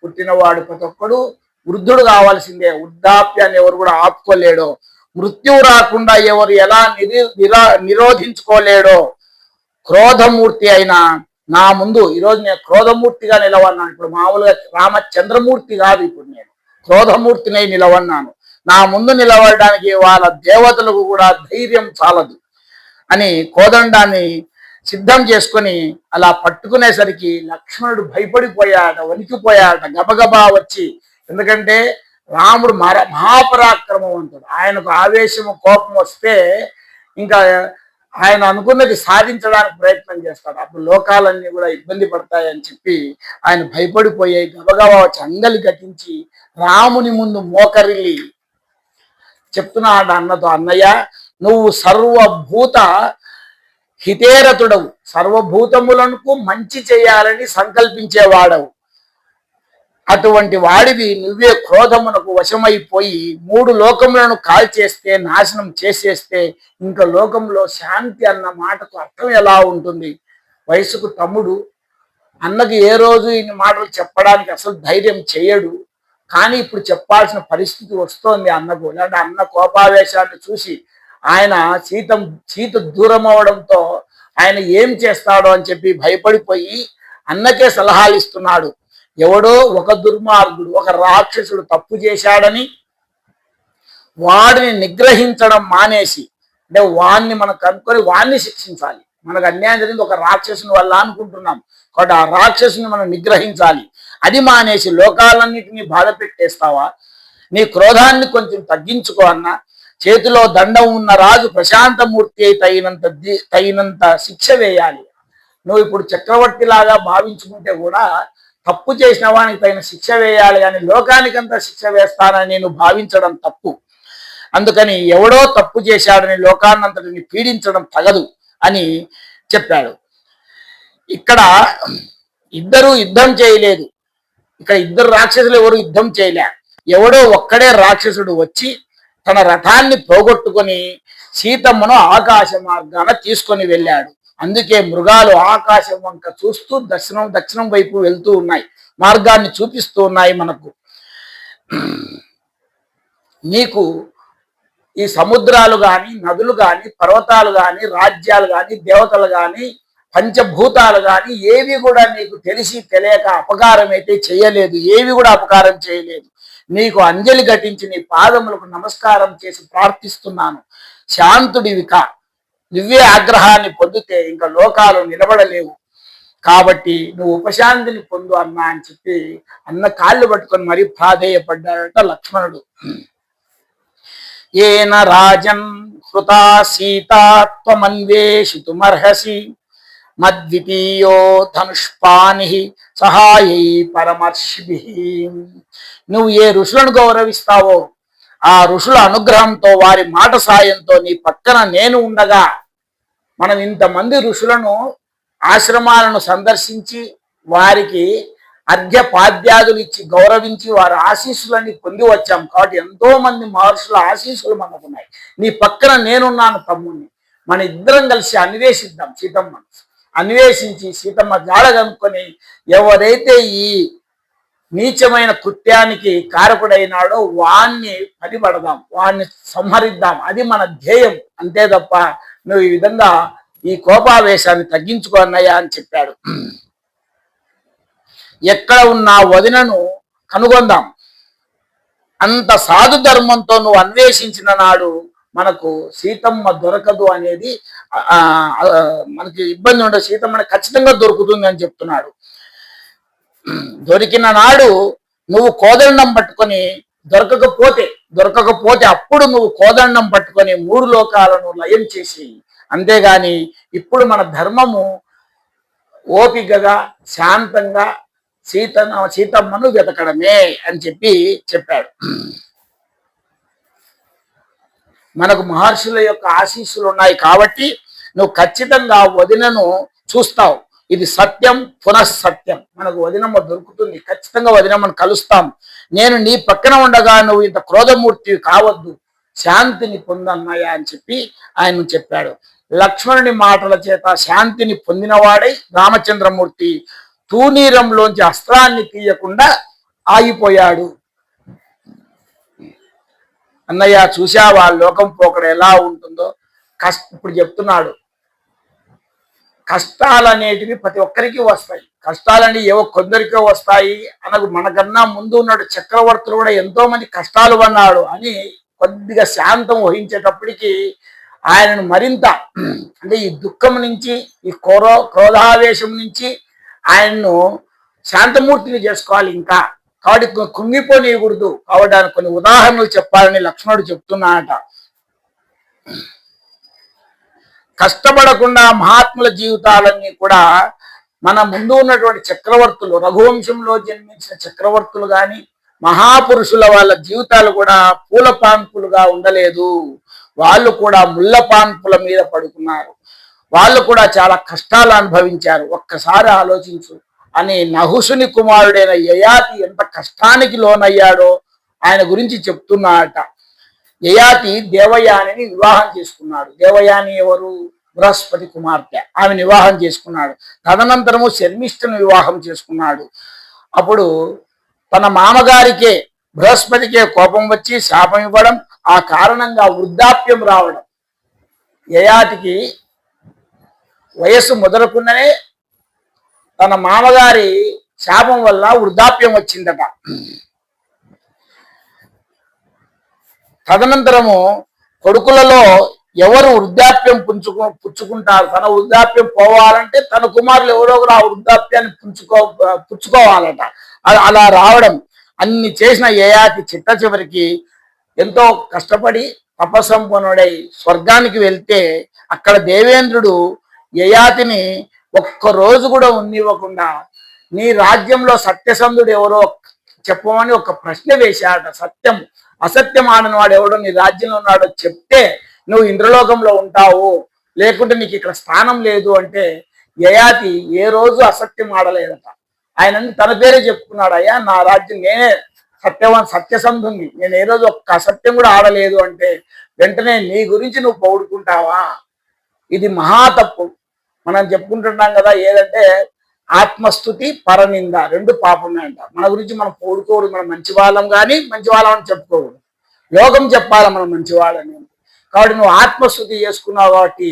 పుట్టినవాడు ప్రతి ఒక్కడు వృద్ధుడు కావాల్సిందే, వృద్ధాప్యాన్ని ఎవరు కూడా ఆపుకోలేడో, మృత్యువు రాకుండా ఎవరు ఎలా నిరోధించుకోలేడో, క్రోధమూర్తి అయినా నా ముందు ఈరోజు నేను క్రోధమూర్తిగా నిలవన్నాను. ఇప్పుడు మామూలుగా రామచంద్రమూర్తి కాదు, ఇప్పుడు నేను క్రోధమూర్తినై నిలవన్నాను. నా ముందు నిలవడానికి వాళ్ళ దేవతలకు కూడా ధైర్యం చాలదు అని కోదండాన్ని సిద్ధం చేసుకొని అలా పట్టుకునేసరికి లక్ష్మణుడు భయపడిపోయాడ, వణికిపోయాడ, గబగబా వచ్చి. ఎందుకంటే రాముడు మహాపరాక్రమవంతుడు, ఆయనకు ఆవేశము కోపం వస్తే ఇంకా ఆయన అనుకున్నది సాధించడానికి ప్రయత్నం చేస్తాడు. అప్పుడు లోకాలన్నీ కూడా ఇబ్బంది పడతాయని చెప్పి ఆయన భయపడిపోయాయి. గబగబా వచ్చి అంగలి కట్టించి రాముని ముందు మోకరిల్లి చెప్తున్నాడు అన్నతో, అన్నయ్య నువ్వు సర్వభూత హితేరతుడవు, సర్వభూతములకు మంచి చేయాలని సంకల్పించేవాడవు. అటువంటి వాడివి నువ్వే క్రోధమునకు వశమైపోయి 3 లోకములను కాల్చేస్తే, నాశనం చేసేస్తే ఇంకా లోకంలో శాంతి అన్న మాటకు అర్థం ఎలా ఉంటుంది? వయసుకు తమ్ముడు, అన్నకి ఏ రోజు ఇన్ని మాటలు చెప్పడానికి అసలు ధైర్యం చేయడు, కానీ ఇప్పుడు చెప్పాల్సిన పరిస్థితి వస్తోంది అన్నకు. లేదంటే అన్న కోపావేశాన్ని చూసి ఆయన సీత దూరం అవడంతో ఆయన ఏం చేస్తాడో అని చెప్పి భయపడిపోయి అన్నకే సలహాలు ఇస్తున్నాడు. ఎవడో ఒక దుర్మార్గుడు, ఒక రాక్షసుడు తప్పు చేశాడని వాడిని నిగ్రహించడం మానేసి అంటే వాణ్ణి మనం కనుక్కొని వాణ్ణి శిక్షించాలి. మనకు అన్యాయం జరిగింది ఒక రాక్షసుని వల్ల అనుకుంటున్నాం కాబట్టి ఆ రాక్షసుని మనం నిగ్రహించాలి. అది మానేసి లోకాలన్నిటినీ బాధ పెట్టేస్తావా? నీ క్రోధాన్ని కొంచెం తగ్గించుకో అన్నా. చేతిలో దండం ఉన్న రాజు ప్రశాంతమూర్తి అయి తగినంత శిక్ష వేయాలి. నువ్వు ఇప్పుడు చక్రవర్తిలాగా భావించుకుంటే కూడా తప్పు చేసిన వానికి తగిన శిక్ష వేయాలి, కానీ లోకానికంతా శిక్ష వేస్తానని నేను భావించడం తప్పు. అందుకని ఎవడో తప్పు చేశాడని లోకాన్నంతటిని పీడించడం తగదు అని చెప్పాడు. ఇక్కడ ఇద్దరు యుద్ధం చేయలేదు. ఇక్కడ ఇద్దరు రాక్షసులు ఎవరు యుద్ధం చేయలే. ఎవడో ఒక్కడే రాక్షసుడు వచ్చి తన రథాన్ని పోగొట్టుకొని సీతమ్మను ఆకాశ మార్గాన తీసుకొని వెళ్ళాడు. అందుకే మృగాలు ఆకాశం వంక చూస్తూ దక్షిణం వైపు వెళ్తూ ఉన్నాయి, మార్గాన్ని చూపిస్తూ ఉన్నాయి మనకు. నీకు ఈ సముద్రాలు కానీ, నదులు కానీ, పర్వతాలు కానీ, రాజ్యాలు కానీ, దేవతలు కానీ, పంచభూతాలు కానీ ఏవి కూడా నీకు తెలిసి తెలియక అపకారం అయితే చేయలేదు. ఏవి కూడా అపకారం చేయలేదు. నీకు అంజలి ఘటించి నీ పాదములకు నమస్కారం చేసి ప్రార్థిస్తున్నాను. శాంతుడివి కా. నువ్వే ఆగ్రహాన్ని పొందితే ఇంకా లోకాలు నిలబడలేవు. కాబట్టి నువ్వు ఉపశాంతిని పొందు అన్నా అని చెప్పి అన్న కాళ్ళు పట్టుకొని మరీ ప్రాధేయపడ్డాడట లక్ష్మణుడు. ఏన రాజన్ హృతా సీతాత్వమన్వేషితుమర్హసి మద్వితీయో ధనుష్పాని సహాయై పరమర్షిభి. నువ్వు ఏ ఋషులను గౌరవిస్తావో ఆ ఋషుల అనుగ్రహంతో, వారి మాట సాయంతో నీ పక్కన నేను ఉండగా, మనం ఇంతమంది ఋషులను ఆశ్రమాలను సందర్శించి వారికి అర్ఘ్యపాద్యాదులు ఇచ్చి గౌరవించి వారి ఆశీస్సులన్నీ పొంది వచ్చాం. కాబట్టి ఎంతో మంది మహర్షుల ఆశీస్సులు మనకున్నాయి. నీ పక్కన నేనున్నాను తమ్ముణ్ణి. మన ఇద్దరం కలిసి అన్వేషిద్దాం సీతమ్మను. అన్వేషించి సీతమ్మ జాడ కనుక్కొని ఎవరైతే ఈ నీచమైన కృత్యానికి కారకుడైనాడో వాణ్ణి పడిపడదాం, వాణ్ణి సంహరిద్దాం. అది మన ధ్యేయం. అంతే తప్ప నువ్వు ఈ విధంగా ఈ కోపావేశాన్ని తగ్గించుకో అన్నయ్య అని చెప్పాడు. ఎక్కడ ఉన్న వదినను కనుగొందాం. అంత సాధు ధర్మంతో నువ్వు అన్వేషించిన నాడు మనకు సీతమ్మ దొరకదు అనేది మనకి ఇబ్బంది ఉండదు. సీతమ్మ ఖచ్చితంగా దొరుకుతుంది అని చెప్తున్నాడు. దొరికిన నాడు నువ్వు కోదండం పట్టుకొని దొరకకపోతే అప్పుడు నువ్వు కోదండం పట్టుకొని 3 లోకాలను లయం చేసి. అంతేగాని ఇప్పుడు మన ధర్మము ఓపికగా శాంతంగా సీతమ్మను వెతకడమే అని చెప్పాడు. మనకు మహర్షుల యొక్క ఆశీస్సులు ఉన్నాయి కాబట్టి నువ్వు ఖచ్చితంగా వదినను చూస్తావు. ఇది సత్యం పునఃసత్యం. మనకు వదినమ్మ దొరుకుతుంది. ఖచ్చితంగా వదినమ్మను కలుస్తాం. నేను నీ పక్కన ఉండగా నువ్వు ఇంత క్రోధమూర్తివి కావద్దు, శాంతిని పొందన్నయ్య అని చెప్పి ఆయన చెప్పాడు. లక్ష్మణుని మాటల చేత శాంతిని పొందినవాడై రామచంద్రమూర్తి తూనీరంలోంచి అస్త్రాన్ని తీయకుండా ఆగిపోయాడు. అన్నయ్య చూసావా లోకం పోకడ ఎలా ఉంటుందో. ఇప్పుడు చెప్తున్నాడు, కష్టాలు అనేటివి ప్రతి ఒక్కరికి వస్తాయి. కష్టాలని ఏవో కొందరికో వస్తాయి అనకు. మనకన్నా ముందు ఉన్నాడు చక్రవర్తులు కూడా ఎంతో మంది కష్టాలు పన్నాడు అని కొద్దిగా శాంతం వహించేటప్పటికి ఆయనను మరింత అంటే ఈ దుఃఖం నుంచి, ఈ క్రోధావేశం నుంచి ఆయన్ను శాంతమూర్తిని చేసుకోవాలి. ఇంకా కాబట్టి కుంగిపోనీయకూడదు. కాబట్టి ఆయన కొన్ని ఉదాహరణలు చెప్పాలని లక్ష్మణుడు చెప్తున్నాడట. కష్టపడకుండా మహాత్ముల జీవితాలన్నీ కూడా మన ముందు ఉన్నటువంటి చక్రవర్తులు, రఘువంశంలో జన్మించిన చక్రవర్తులు కానీ మహాపురుషుల వాళ్ళ జీవితాలు కూడా పూల పాన్పులుగా ఉండలేదు. వాళ్ళు కూడా ముళ్ళ పాన్పుల మీద పడుకున్నారు. వాళ్ళు కూడా చాలా కష్టాలు అనుభవించారు. ఒక్కసారి ఆలోచించు అని నహుషుని కుమారుడైన యయాతి ఎంత కష్టానికి లోనయ్యాడో ఆయన గురించి చెప్తున్నాడట. యయాతి దేవయానిని వివాహం చేసుకున్నాడు. దేవయాని ఎవరు? బృహస్పతి కుమార్తె. ఆమె వివాహం చేసుకున్నాడు. తదనంతరము శర్మిష్ఠను వివాహం చేసుకున్నాడు. అప్పుడు తన మామగారికే బృహస్పతికే కోపం వచ్చి శాపం ఇవ్వడం, ఆ కారణంగా వృద్ధాప్యం రావడం. యయాతికి వయస్సు మొదలకుండానే తన మామగారి శాపం వల్ల వృద్ధాప్యం వచ్చిందట. తదనంతరము కొడుకులలో ఎవరు వృద్ధాప్యం పుచ్చుకుంటారు, తన వృద్ధాప్యం పోవాలంటే తన కుమారులు ఎవరో ఒకరు ఆ వృద్ధాప్యాన్ని పుచ్చుకోవాలట. అలా రావడం అన్ని చేసిన యయాతి చిట్ట చివరికి ఎంతో కష్టపడి తపస్సంపన్నుడై స్వర్గానికి వెళ్తే అక్కడ దేవేంద్రుడు యయాతిని ఒక్కరోజు కూడా ఉన్నివ్వకుండా నీ రాజ్యంలో సత్యసంధుడు ఎవరో చెప్పమని ఒక ప్రశ్న వేశాడట. సత్యం అసత్యం ఆడని వాడు ఎవడో నీ రాజ్యంలో ఉన్నాడో చెప్తే నువ్వు ఇంద్రలోకంలో ఉంటావు, లేకుంటే నీకు ఇక్కడ స్థానం లేదు అంటే యయాతి ఏ రోజు అసత్యం ఆడలేదట. ఆయన తన పేరే చెప్పుకున్నాడు, అయ్యా నా రాజ్యం నేనే సత్యసంధుని, నేను ఏ రోజు ఒక్క అసత్యం కూడా ఆడలేదు అంటే వెంటనే నీ గురించి నువ్వు పౌడుకుంటావా, ఇది మహా తప్పు. మనం చెప్పుకుంటున్నాం కదా, ఏదంటే ఆత్మస్థుతి పరనింద రెండు పాపమే అంట. మన గురించి మనం పౌడుకోడు, మనం మంచి వాళ్ళం కానీ మంచి వాళ్ళం అని చెప్పుకోకూడదు, యోగం చెప్పాలి మనం మంచి వాళ్ళని. కాబట్టి నువ్వు ఆత్మస్థుతి చేసుకున్నావు కాబట్టి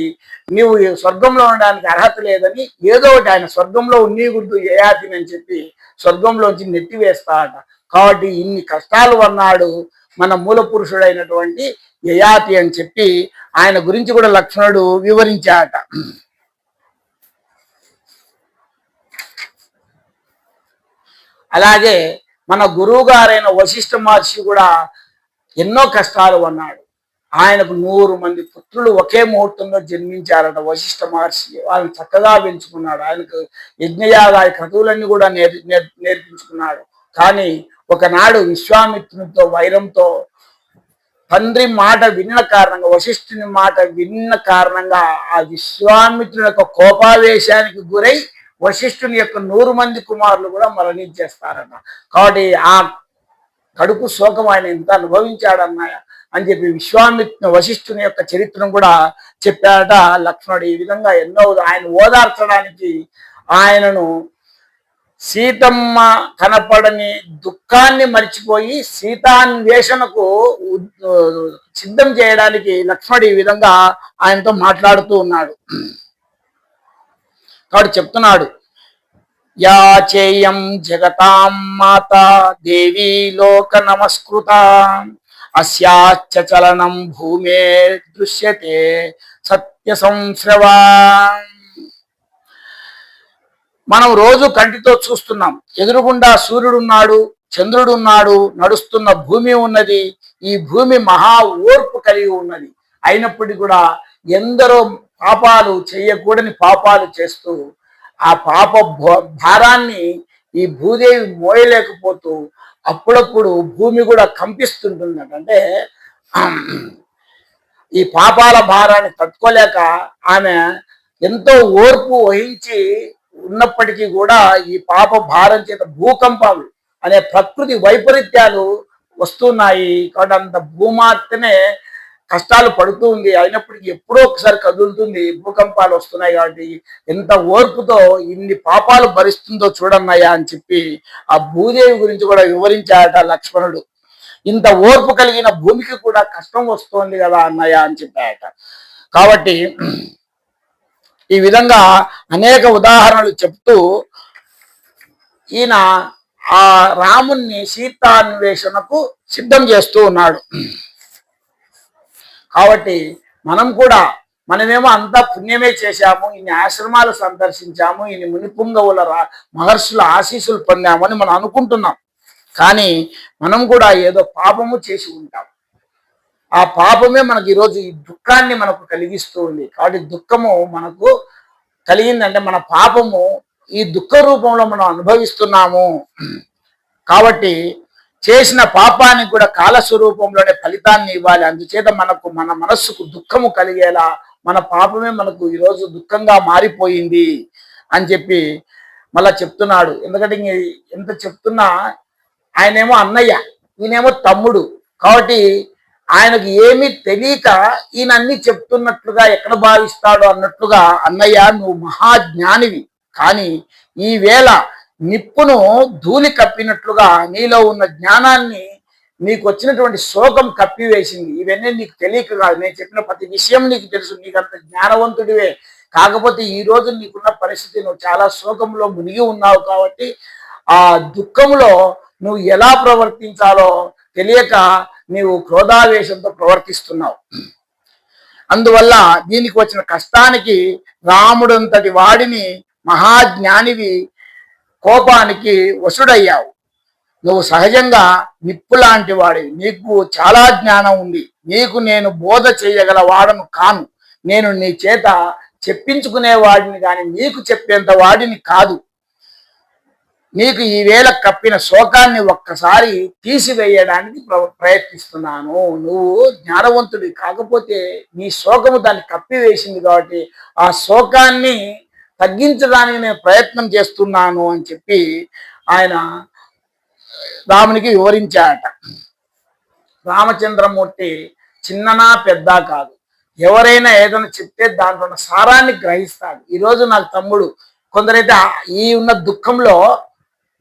నీవు స్వర్గంలో ఉండడానికి అర్హత లేదని ఏదో ఒకటి ఆయన స్వర్గంలో ఉన్నీగుడ్డు యయాతిని అని చెప్పి స్వర్గంలోంచి నెట్టివేస్తాడట. కాబట్టి ఇన్ని కష్టాలు అన్నాడు మన మూల పురుషుడైనటువంటి యయాతి అని చెప్పి ఆయన గురించి కూడా లక్ష్మణుడు వివరించాట. అలాగే మన గురువు గారైన వశిష్ఠ మహర్షి కూడా ఎన్నో కష్టాలు అన్నాడు. ఆయనకు 100 మంది పుత్రులు ఒకే ముహూర్తంలో జన్మించారట వశిష్ఠ మహర్షి. వాళ్ళని చక్కగా పెంచుకున్నాడు, ఆయనకు యజ్ఞయాగాది క్రతువులన్నీ కూడా నేర్పించుకున్నాడు. కానీ ఒకనాడు విశ్వామిత్రునితో వైరంతో తండ్రి మాట విన్న కారణంగా, వశిష్ఠుని మాట విన్న కారణంగా ఆ విశ్వామిత్రుని యొక్క కోపావేశానికి గురై వశిష్ఠుని యొక్క 100 మంది కుమారులు కూడా మరణించేస్తారట. కాబట్టి ఆ కడుపు శోకం ఆయన ఎంత అనుభవించాడన్నాయ అని చెప్పి వశిష్ఠుని యొక్క చరిత్రను కూడా చెప్పాడట లక్ష్మణుడు. ఈ విధంగా ఎన్నో ఆయన ఓదార్చడానికి ఆయనను సీతమ్మ కనపడని దుఃఖాన్ని మర్చిపోయి సీతాన్వేషణకు సిద్ధం చేయడానికి లక్ష్మణుడు ఈ విధంగా ఆయనతో మాట్లాడుతూ ఉన్నాడు. కాబట్టి చెప్తున్నాడు, యాచేయం జగతాం మాత దేవీ లోక నమస్కృత అస్యాచ్చ చలనం భూమే దృశ్యతే సత్య సంశ్రవా. మనం రోజు కంటితో చూస్తున్నాం, ఎదురుగుండా సూర్యుడున్నాడు, చంద్రుడున్నాడు, నడుస్తున్న భూమి ఉన్నది. ఈ భూమి మహా ఓర్పు కలిగి ఉన్నది. అయినప్పటికీ కూడా ఎందరో పాపాలు చేయకూడని పాపాలు చేస్తూ ఆ పాప భారాన్ని ఈ భూదేవి మోయలేకపోతూ అప్పుడప్పుడు భూమి కూడా కంపిస్తుంటుందట. అంటే ఈ పాపాల భారాన్ని తట్టుకోలేక ఆమె ఎంతో ఓర్పు వహించి ఉన్నప్పటికీ కూడా ఈ పాప భారం చేత భూకంపాలు అనే ప్రకృతి వైపరీత్యాలు వస్తున్నాయి. కాబట్టి అంత భూమాతనే కష్టాలు పడుతూ ఉంది. అయినప్పటికీ ఎప్పుడో ఒకసారి కదులుతుంది, భూకంపాలు వస్తున్నాయి. కాబట్టి ఎంత ఓర్పుతో ఇన్ని పాపాలు భరిస్తుందో చూడన్నయ్యా అని చెప్పి ఆ భూదేవి గురించి కూడా వివరించాడట లక్ష్మణుడు. ఇంత ఓర్పు కలిగిన భూమికి కూడా కష్టం వస్తోంది కదా అన్నయ్య అని చెప్పాడట. కాబట్టి ఈ విధంగా అనేక ఉదాహరణలు చెప్తూ ఈయన ఆ రాముణ్ణి సీతాన్వేషణకు సిద్ధం చేస్తూ ఉన్నాడు. కాబట్టి మనమేమో అంతా పుణ్యమే చేశాము, ఇన్ని ఆశ్రమాలు సందర్శించాము, ఇన్ని మునిపుంగవుల మహర్షుల ఆశీస్సులు పొందామని మనం అనుకుంటున్నాం. కానీ మనం కూడా ఏదో పాపము చేసి ఉంటాం. ఆ పాపమే మనకి ఈరోజు ఈ దుఃఖాన్ని మనకు కలిగిస్తూ ఉంది. కాబట్టి దుఃఖము మనకు కలిగిందంటే మన పాపము ఈ దుఃఖ రూపంలో మనం అనుభవిస్తున్నాము. కాబట్టి చేసిన పాపానికి కూడా కాలస్వరూపంలోనే ఫలితాన్ని ఇవ్వాలి. అందుచేత మన మనస్సుకు దుఃఖము కలిగేలా మన పాపమే మనకు ఈరోజు దుఃఖంగా మారిపోయింది అని చెప్పి మళ్ళా చెప్తున్నాడు. ఎందుకంటే ఎంత చెప్తున్నా ఆయనేమో అన్నయ్య, ఈయనేమో తమ్ముడు. కాబట్టి ఆయనకు ఏమీ తెలియక ఈయన అన్ని చెప్తున్నట్లుగా ఎక్కడ భావిస్తాడో అన్నట్లుగా, అన్నయ్య నువ్వు మహాజ్ఞానివి, కానీ ఈవేళ నిప్పును ధూళి కప్పినట్లుగా నీలో ఉన్న జ్ఞానాన్ని నీకు వచ్చినటువంటి శోకం కప్పివేసింది. ఇవన్నీ నీకు తెలియక కాదు, నేను చెప్పిన ప్రతి విషయం నీకు తెలుసు, నీకు అంత జ్ఞానవంతుడివే. కాకపోతే ఈ రోజు నీకున్న పరిస్థితి నువ్వు చాలా శోకంలో మునిగి ఉన్నావు. కాబట్టి ఆ దుఃఖంలో నువ్వు ఎలా ప్రవర్తించాలో తెలియక నీవు క్రోధావేశంతో ప్రవర్తిస్తున్నావు. అందువల్ల దీనికి వచ్చిన కష్టానికి రాముడంతటి వాడిని, మహాజ్ఞానివి, కోపానికి వశుడయ్యావు. నువ్వు సహజంగా నిప్పు లాంటి వాడివి, నీకు చాలా జ్ఞానం ఉంది. నీకు నేను బోధ చేయగల వాడను కాను. నేను నీ చేత చెప్పించుకునేవాడిని కానీ నీకు చెప్పేంత వాడిని కాదు. నీకు ఈవేళ కప్పిన శోకాన్ని ఒక్కసారి తీసివేయడానికి ప్రయత్నిస్తున్నాను. నువ్వు జ్ఞానవంతుడి కాకపోతే నీ శోకము దాన్ని కప్పివేసింది కాబట్టి ఆ శోకాన్ని తగ్గించడానికి నేను ప్రయత్నం చేస్తున్నాను అని చెప్పి ఆయన రామునికి వివరించాడట. రామచంద్రమూర్తి చిన్ననా పెద్ద కాదు, ఎవరైనా ఏదైనా చెప్తే దాంట్లో ఉన్న సారాన్ని గ్రహిస్తాడు. ఈరోజు నాకు తమ్ముడు కొందరైతే ఈ ఉన్న దుఃఖంలో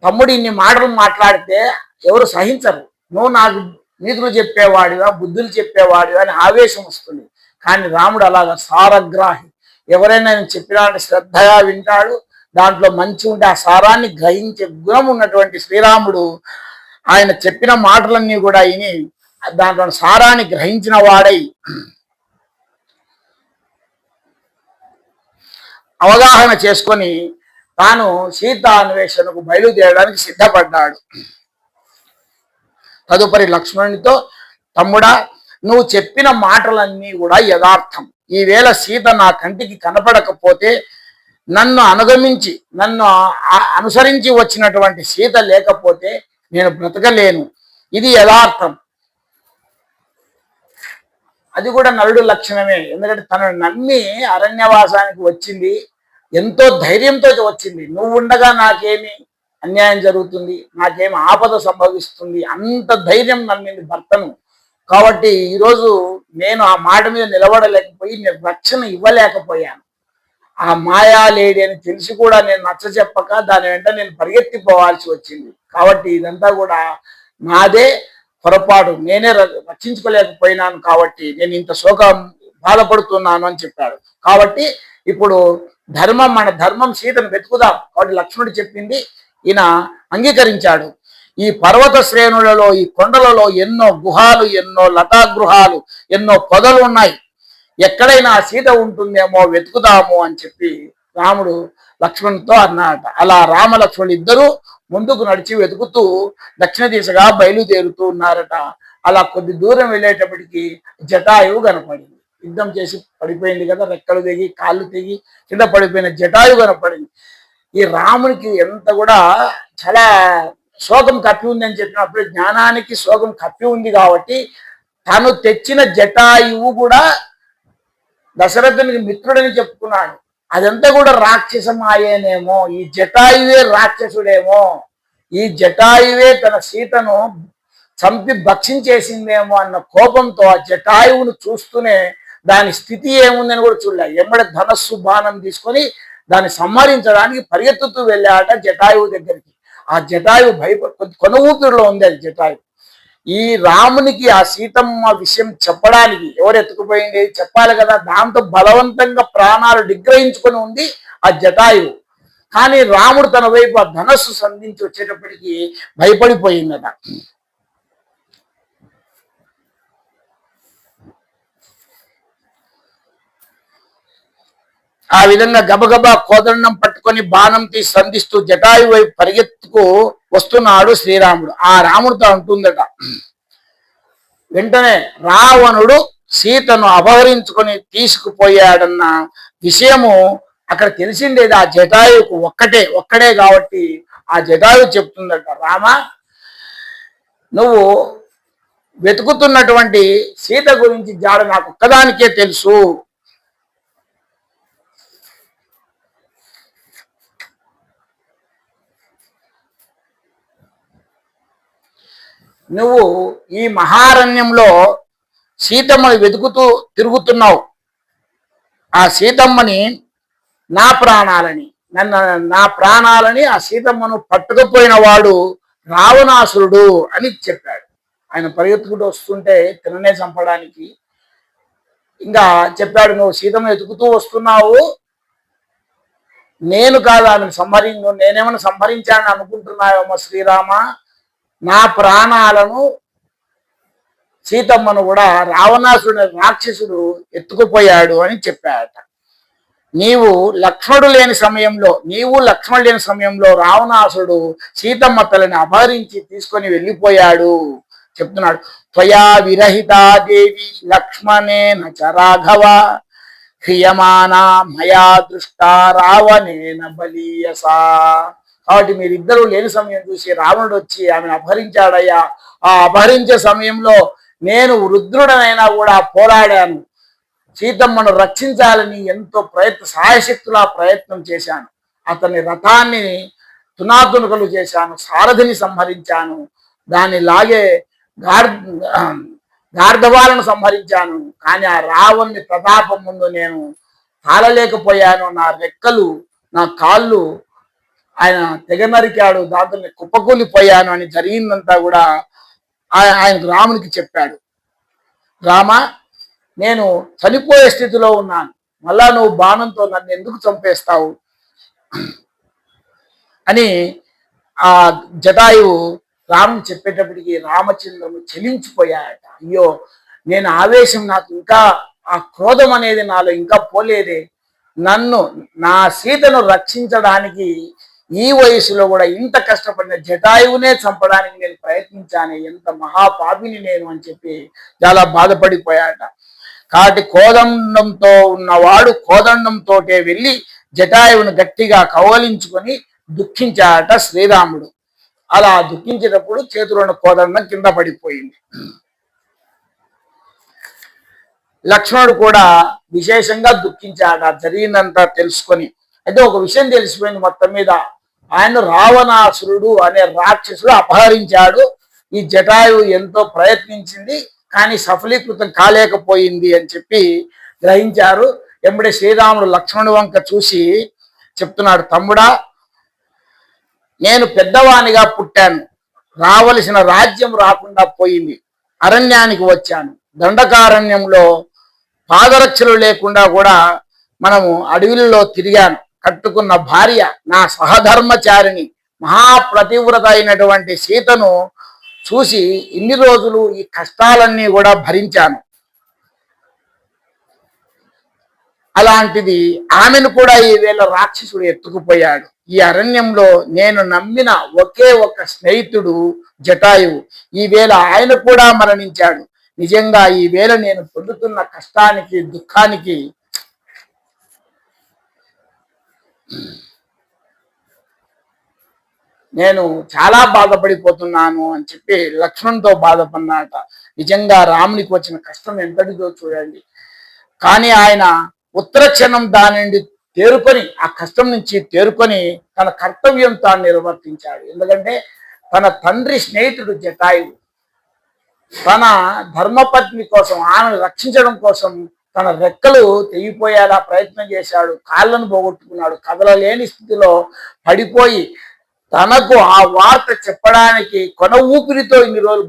తమ్ముడు ఇన్ని మాటలు మాట్లాడితే ఎవరు సహించరు. నువ్వు నాకు నీతులు చెప్పేవాడివా, బుద్ధులు చెప్పేవాడివా అని ఆవేశం వస్తుంది. కానీ రాముడు అలాగా సారగ్రాహి. ఎవరైనా నేను చెప్పినా శ్రద్ధగా వింటాడు, దాంట్లో మంచి ఉంటే ఆ సారాన్ని గ్రహించే గుణం ఉన్నటువంటి శ్రీరాముడు ఆయన చెప్పిన మాటలన్నీ కూడా విని దాంట్లో సారాన్ని గ్రహించిన వాడై అవగాహన చేసుకొని తాను సీతాన్వేషణకు బయలుదేరడానికి సిద్ధపడ్డాడు. తదుపరి లక్ష్మణునితో, తమ్ముడా, నువ్వు చెప్పిన మాటలన్నీ కూడా యథార్థం. ఈవేళ సీత నా కంటికి కనపడకపోతే, నన్ను అనుగమించి నన్ను అనుసరించి వచ్చినటువంటి సీత లేకపోతే నేను బ్రతకలేను. ఇది యథార్థం. అది కూడా నలుడు లక్షణమే. ఎందుకంటే తనను నమ్మి అరణ్యవాసానికి వచ్చింది, ఎంతో ధైర్యంతో వచ్చింది. నువ్వు ఉండగా నాకేమి అన్యాయం జరుగుతుంది, నాకేమి ఆపద సంభవిస్తుంది, అంత ధైర్యం నమ్మింది భర్తను. కాబట్టి ఈరోజు నేను ఆ మాట మీద నిలబడలేకపోయి నేను రక్షణ ఇవ్వలేకపోయాను. ఆ మాయా లేడీ అని తెలిసి కూడా నేను నచ్చ చెప్పక దాని వెంట నేను పరిగెత్తిపోవాల్సి వచ్చింది. కాబట్టి ఇదంతా కూడా నాదే పొరపాటు, నేనే రక్షించుకోలేకపోయినాను. కాబట్టి నేను ఇంత శోకం బాధపడుతున్నాను అని చెప్పాడు. కాబట్టి ఇప్పుడు మన ధర్మం సీతను వెతుకుదాం. కాబట్టి లక్ష్మణుడు చెప్పింది ఈయన అంగీకరించాడు. ఈ పర్వత శ్రేణులలో, ఈ కొండలలో ఎన్నో గుహాలు, ఎన్నో లతాగృహాలు, ఎన్నో పొదలు ఉన్నాయి. ఎక్కడైనా సీత ఉంటుందేమో వెతుకుదాము అని చెప్పి రాముడు లక్ష్మణుడితో అన్నాడట. అలా రామ లక్ష్మణుడు ఇద్దరు ముందుకు నడిచి వెతుకుతూ దక్షిణ దిశగా బయలుదేరుతూ ఉన్నారట. అలా కొద్ది దూరం వెళ్ళేటప్పటికి జటాయువు కనపడింది. యుద్ధం చేసి పడిపోయింది కదా, రెక్కలు తెగి కాళ్ళు తెగి కింద పడిపోయిన జటాయువు కనపడింది. ఈ రామునికి ఎంత కూడా చాలా శోకం కప్పి ఉంది అని చెప్పినప్పుడు జ్ఞానానికి శోకం కప్పి ఉంది కాబట్టి తను తెచ్చిన జటాయువు కూడా దశరథునికి మిత్రుడని చెప్పుకున్నాడు. అదంతా కూడా రాక్షసమాయేనేమో, ఈ జటాయువే రాక్షసుడేమో, ఈ జటాయువే తన సీతను చంపి భక్షించేసిందేమో అన్న కోపంతో ఆ జటాయువును చూస్తూనే దాని స్థితి ఏముందని కూడా చూడలే. ఎమ్మడ ధనస్సు బాణం తీసుకొని దాన్ని సంహరించడానికి పరిగెత్తుతూ వెళ్ళాట జటాయువు దగ్గరికి. ఆ జటాయువు కొన ఊపిరిలో ఉంది అది జటాయువు. ఈ రామునికి ఆ సీతమ్మ విషయం చెప్పడానికి ఎవరు ఎత్తుకుపోయింది చెప్పాలి కదా, దాంతో బలవంతంగా ప్రాణాలు నిగ్రహించుకొని ఉంది ఆ జటాయువు. కానీ రాముడు తన వైపు ఆ ధనస్సు సంధించి వచ్చేటప్పటికి భయపడిపోయిందట. ఆ విధంగా గబగబా కోదండం పట్టుకొని బాణం తీసి సంధిస్తూ జటాయు వైపు పరిగెత్తుకు వస్తున్నాడు శ్రీరాముడు. ఆ రాముడితో అంటుందట, వెంటనే రావణుడు సీతను అపహరించుకొని తీసుకుపోయాడన్న విషయము అక్కడ తెలిసిండేది ఆ జటాయుకు ఒక్కడే కాబట్టి ఆ జటాయు చెప్తుందట, రామ, నువ్వు వెతుకుతున్నటువంటి సీత గురించి జాడ నాకు ఒక్కదానికే తెలుసు. నువ్వు ఈ మహారణ్యంలో సీతమ్మని వెతుకుతూ తిరుగుతున్నావు. ఆ సీతమ్మని నా ప్రాణాలని ఆ సీతమ్మను పట్టుకుపోయిన వాడు రావణాసురుడు అని చెప్పాడు. ఆయన పరిగెత్తుకుంటూ వస్తుంటే తిననే చంపడానికి ఇంకా చెప్పాడు, నువ్వు సీతమ్మ వెతుకుతూ వస్తున్నావు, నేను కాదు ఆమెను నేనేమైనా సంహరించానని అనుకుంటున్నావేమో శ్రీరామ, నా ప్రాణాలను సీతమ్మను కూడా రావణాసురుడు రాక్షసుడు ఎత్తుకుపోయాడు అని చెప్పాడట. లక్ష్మణుడు లేని సమయంలో రావణాసురుడు సీతమ్మ తల్లిని అపహరించి తీసుకొని వెళ్ళిపోయాడు చెప్తున్నాడు. త్వయా విరహితా దేవి లక్ష్మణేన చ రాఘవ హ్రియమానా మయా దృష్టా రావణేన బలీయసా. కాబట్టి మీరిద్దరూ లేని సమయం చూసి రావణుడు వచ్చి ఆమెను అపహరించాడయ్యా. ఆ అపహరించే సమయంలో నేను వృద్ధుడనైనా కూడా పోరాడాను, సీతమ్మను రక్షించాలని ఎంతో సాయశక్తులా ప్రయత్నం చేశాను. అతని రథాన్ని తునాతునకలు చేశాను, సారథిని సంహరించాను, దాన్ని లాగే గార్ధవాలను సంహరించాను. కానీ ఆ రావణ్ణి ప్రతాపం ముందు నేను తాళలేకపోయాను. నా రెక్కలు, నా కాళ్ళు ఆయన తెగ నరికాడు, దాంతో కుప్పకూలిపోయాను అని జరిగిందంతా కూడా ఆయనకు రామునికి చెప్పాడు. రామ, నేను చనిపోయే స్థితిలో ఉన్నాను, మళ్ళా నువ్వు బాణంతో నన్ను ఎందుకు చంపేస్తావు అని ఆ జటాయువు రాముని చెప్పేటప్పటికి రామచంద్రుడు చెలించిపోయాడట. అయ్యో, నేను ఆవేశం, నాకు ఇంకా ఆ క్రోధం అనేది నాలో ఇంకా పోలేదే, నా సీతను రక్షించడానికి ఈ వయసులో కూడా ఇంత కష్టపడిన జటాయువునే చంపడానికి నేను ప్రయత్నించాను, ఎంత మహాపాపిని నేను అని చెప్పి చాలా బాధపడిపోయాట. కాబట్టి కోదండంతో ఉన్నవాడు కోదండంతోటే వెళ్ళి జటాయువును గట్టిగా కౌగలించుకొని దుఃఖించాట శ్రీరాముడు. అలా దుఃఖించేటప్పుడు చేతిలోని కోదండం కింద పడిపోయింది. లక్ష్మణుడు కూడా విశేషంగా దుఃఖించాట జరిగిందంతా తెలుసుకొని. అయితే ఒక విషయం తెలిసిపోయింది, మొత్తం మీద ఆయన రావణాసురుడు అనే రాక్షసుడు అపహరించాడు, ఈ జటాయువు ఎంతో ప్రయత్నించింది కానీ సఫలీకృతం కాలేకపోయింది అని చెప్పి గ్రహించారు. ఎంబడే శ్రీరాముడు లక్ష్మణుడి వంక చూసి చెప్తున్నాడు, తమ్ముడా, నేను పెద్దవానిగా పుట్టాను, రావలసిన రాజ్యం రాకుండా పోయింది, అరణ్యానికి వచ్చాను, దండకారణ్యంలో పాదరక్షలు లేకుండా కూడా మనము అడవిలో తిరిగాను, కట్టుకున్న భార్య నా సహధర్మచారిని మహాప్రతివ్రత అయినటువంటి సీతను చూసి ఇన్ని రోజులు ఈ కష్టాలన్నీ కూడా భరించాను. అలాంటిది ఆమెను కూడా ఈవేళ రాక్షసుడు ఎత్తుకుపోయాడు. ఈ అరణ్యంలో నేను నమ్మిన ఒకే ఒక స్నేహితుడు జటాయువు, ఈవేళ ఆయన కూడా మరణించాడు. నిజంగా ఈవేళ నేను పొందుతున్న కష్టానికి, దుఃఖానికి నేను చాలా బాధపడిపోతున్నాను అని చెప్పి లక్ష్మణ్తో బాధపడినాట. నిజంగా రామునికి వచ్చిన కష్టం ఎంతటిదో చూడండి. కానీ ఆయన ఉత్తర క్షణం దాని నుండి తేరుకొని, ఆ కష్టం నుంచి తేరుకొని తన కర్తవ్యం తాను నిర్వర్తించాడు. ఎందుకంటే తన తండ్రి స్నేహితుడు జటాయువు తన ధర్మపత్ని కోసం, ఆమెను రక్షించడం కోసం తన రెక్కలు తెగిపోయేలా ప్రయత్నం చేశాడు, కాళ్ళను పోగొట్టుకున్నాడు, కదలలేని స్థితిలో పడిపోయి తనకు ఆ వార్త చెప్పడానికి కొన ఊపిరితో ఇన్ని రోజులు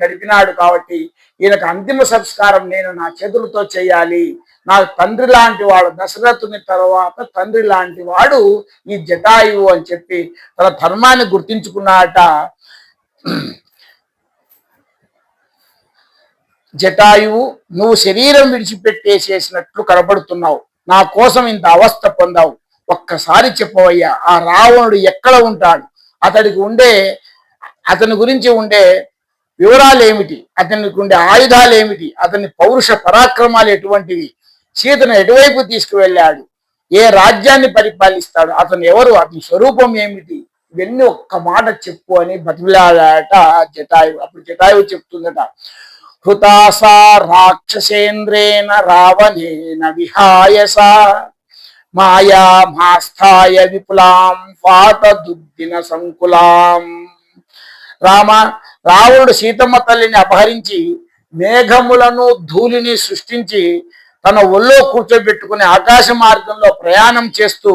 గడిపినాడు. కాబట్టి ఈయనకు అంతిమ సంస్కారం నేను నా చేతులతో చేయాలి, నా తండ్రి లాంటి వాడు, దశరథుని తర్వాత తండ్రి లాంటి వాడు ఈ జటాయువు అని చెప్పి తన ధర్మాన్ని గుర్తించుకున్నాట. జటాయువు, నువ్వు శరీరం విడిచిపెట్టేసేసినట్లు కనబడుతున్నావు, నా కోసం ఇంత అవస్థ పొందావు, ఒక్కసారి చెప్పవయ్యా, ఆ రావణుడు ఎక్కడ ఉంటాడు, అతని గురించి ఉండే వివరాలు ఏమిటి, అతనికి ఉండే ఆయుధాలు ఏమిటి, అతని పౌరుష పరాక్రమాలు ఎటువంటివి, సీతను ఎటువైపు తీసుకువెళ్ళాడు, ఏ రాజ్యాన్ని పరిపాలిస్తాడు, అతను ఎవరు, అతని స్వరూపం ఏమిటి, ఇవన్నీ ఒక్క మాట చెప్పు అని బతిలాడాట జటాయువు. అప్పుడు జటాయువు చెప్తుందట, హృతాసా రాక్షసేంద్రేణ రావణేన విహాయస మాయా మాస్థాయ విపులాం పాతదుద్దిన సంకులాం. రావణుడు సీతమ్మ తల్లిని అపహరించి మేఘములను ధూళిని సృష్టించి తన ఒళ్ళో కూర్చోబెట్టుకుని ఆకాశ మార్గంలో ప్రయాణం చేస్తూ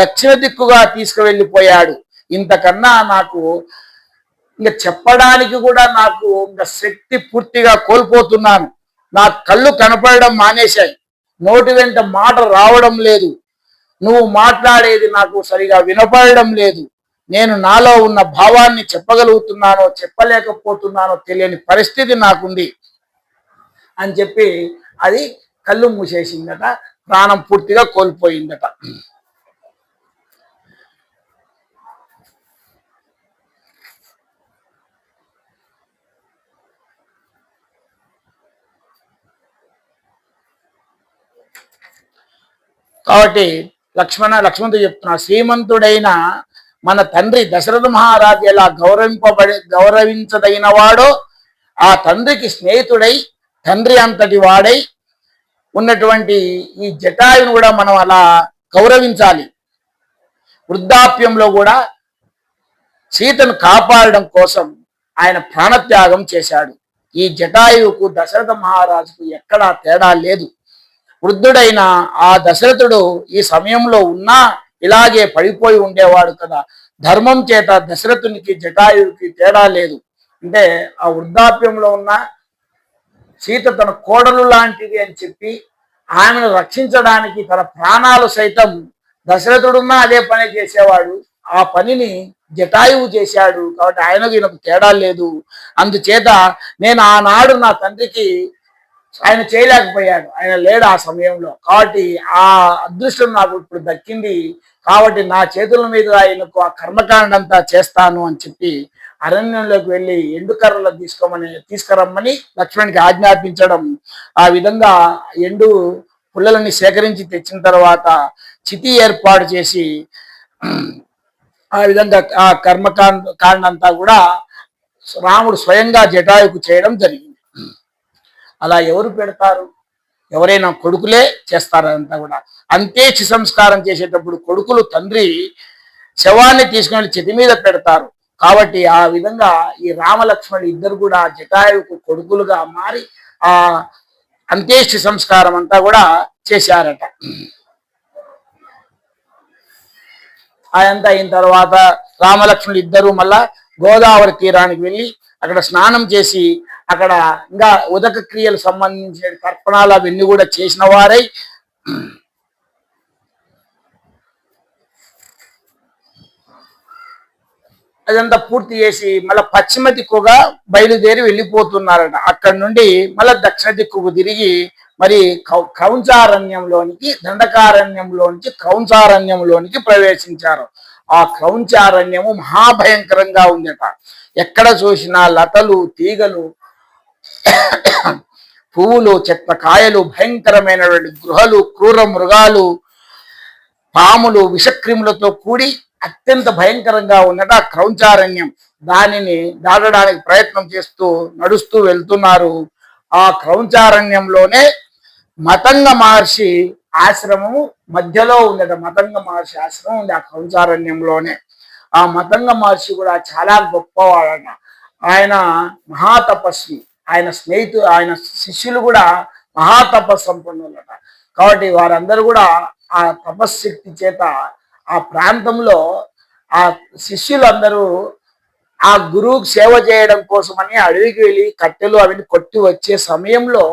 దక్షిణ దిక్కుగా తీసుకువెళ్ళిపోయాడు. ఇంతకన్నా నాకు ఇంకా చెప్పడానికి కూడా నాకు ఇంకా శక్తి పూర్తిగా కోల్పోతున్నాను. నా కళ్ళు కనపడడం మానేశాయి, నోటి వెంట మాట రావడం లేదు, నువ్వు మాట్లాడేది నాకు సరిగా వినపడడం లేదు, నేను నాలో ఉన్న భావాన్ని చెప్పగలుగుతున్నానో చెప్పలేకపోతున్నానో తెలియని పరిస్థితి నాకుంది. అని చెప్పి అది కళ్ళు మూసేసిందట, ప్రాణం పూర్తిగా కోల్పోయిందట. కాబట్టి లక్ష్మణుడు చెప్తున్నా, శ్రీమంతుడైన మన తండ్రి దశరథ మహారాజు ఎలా గౌరవించదగిన వాడో, ఆ తండ్రికి స్నేహితుడై తండ్రి అంతటి వాడై ఉన్నటువంటి ఈ జటాయుని కూడా మనం అలా గౌరవించాలి. వృద్ధాప్యంలో కూడా సీతను కాపాడడం కోసం ఆయన ప్రాణత్యాగం చేశాడు. ఈ జటాయువుకు దశరథ మహారాజుకు ఎక్కడా తేడా లేదు. వృద్ధుడైన ఆ దశరథుడు ఈ సమయంలో ఉన్నా ఇలాగే పడిపోయి ఉండేవాడు కదా. ధర్మం చేత దశరథునికి జటాయువుకి తేడా లేదు. అంటే ఆ వృద్ధాప్యంలో ఉన్న సీత తన కోడలు లాంటిది అని చెప్పి ఆమెను రక్షించడానికి తన ప్రాణాలు సైతం, దశరథుడున్నా అదే పని చేసేవాడు, ఆ పనిని జటాయువు చేశాడు. కాబట్టి ఆయనకు ఈయనకు తేడా లేదు. అందుచేత నేను ఆనాడు నా తండ్రికి ఆయన చేయలేకపోయాడు, ఆయన లేడు ఆ సమయంలో, కాబట్టి ఆ అదృష్టం నాకు ఇప్పుడు దక్కింది. కాబట్టి నా చేతుల మీద ఆయనకు ఆ కర్మకాండంతా చేస్తాను అని చెప్పి అరణ్యంలోకి వెళ్ళి ఎండుకర్రలు తీసుకురమ్మని లక్ష్మణునికి ఆజ్ఞాపించడం. ఆ విధంగా ఎండు పుల్లలని సేకరించి తెచ్చిన తర్వాత చితి ఏర్పాటు చేసి ఆ విధంగా ఆ కర్మకాండంతా కూడా రాముడు స్వయంగా జటాయుకు చేయడం జరిగింది. అలా ఎవరు పెడతారు? ఎవరైనా కొడుకులే చేస్తారు. అంతా కూడా అంత్యేష్టి సంస్కారం చేసేటప్పుడు కొడుకులు తండ్రి శవాన్ని తీసుకుని చితి మీద పెడతారు. కాబట్టి ఆ విధంగా ఈ రామలక్ష్మణుడు ఇద్దరు కూడా జటాయువుకు కొడుకులుగా మారి ఆ అంత్యేష్టి సంస్కారం అంతా కూడా చేశారట. అదంతా అయిన తర్వాత రామలక్ష్మణుడు ఇద్దరు మళ్ళా గోదావరి తీరానికి వెళ్ళి అక్కడ స్నానం చేసి అక్కడ ఇంకా ఉదక క్రియలు సంబంధించిన తర్పణాలు అవన్నీ కూడా చేసిన వారై అదంతా పూర్తి చేసి మళ్ళీ పశ్చిమ దిక్కుగా బయలుదేరి వెళ్ళిపోతున్నారట. అక్కడి నుండి మళ్ళీ దక్షిణ దిక్కుకు తిరిగి మరి క్రౌంచారణ్యంలోనికి, దండకారణ్యంలోనికి క్రౌంచారణ్యంలోనికి ప్రవేశించారు. ఆ క్రౌంచారణ్యము మహాభయంకరంగా ఉందట. ఎక్కడ చూసినా లతలు, తీగలు, పువ్వులు, చెట్ల కాయలు, భయంకరమైనటువంటి గృహలు, క్రూర మృగాలు, పాములు, విషక్రిములతో కూడి అత్యంత భయంకరంగా ఉన్నట ఆ క్రౌంచారణ్యం. దానిని దాటడానికి ప్రయత్నం చేస్తూ నడుస్తూ వెళ్తున్నారు. ఆ క్రౌంచారణ్యంలోనే మతంగ మహర్షి ఆశ్రమము మధ్యలో ఉందట. మతంగ మహర్షి ఆశ్రమం ఉంది ఆ క్రౌంచారణ్యంలోనే. ఆ మతంగ మహర్షి కూడా చాలా గొప్పవాడట. ఆయన మహాతపస్వి. ఆయన శిష్యులు కూడా మహాతపస్సంపన్నులట. కాబట్టి వారందరూ కూడా ఆ తపశ్శక్తి చేత ఆ ప్రాంతంలో ఆ శిష్యులందరూ ఆ గురువుకు సేవ చేయడం కోసమని అడవికి వెళ్ళి కట్టెలు అవిని కొట్టి వచ్చే సమయంలో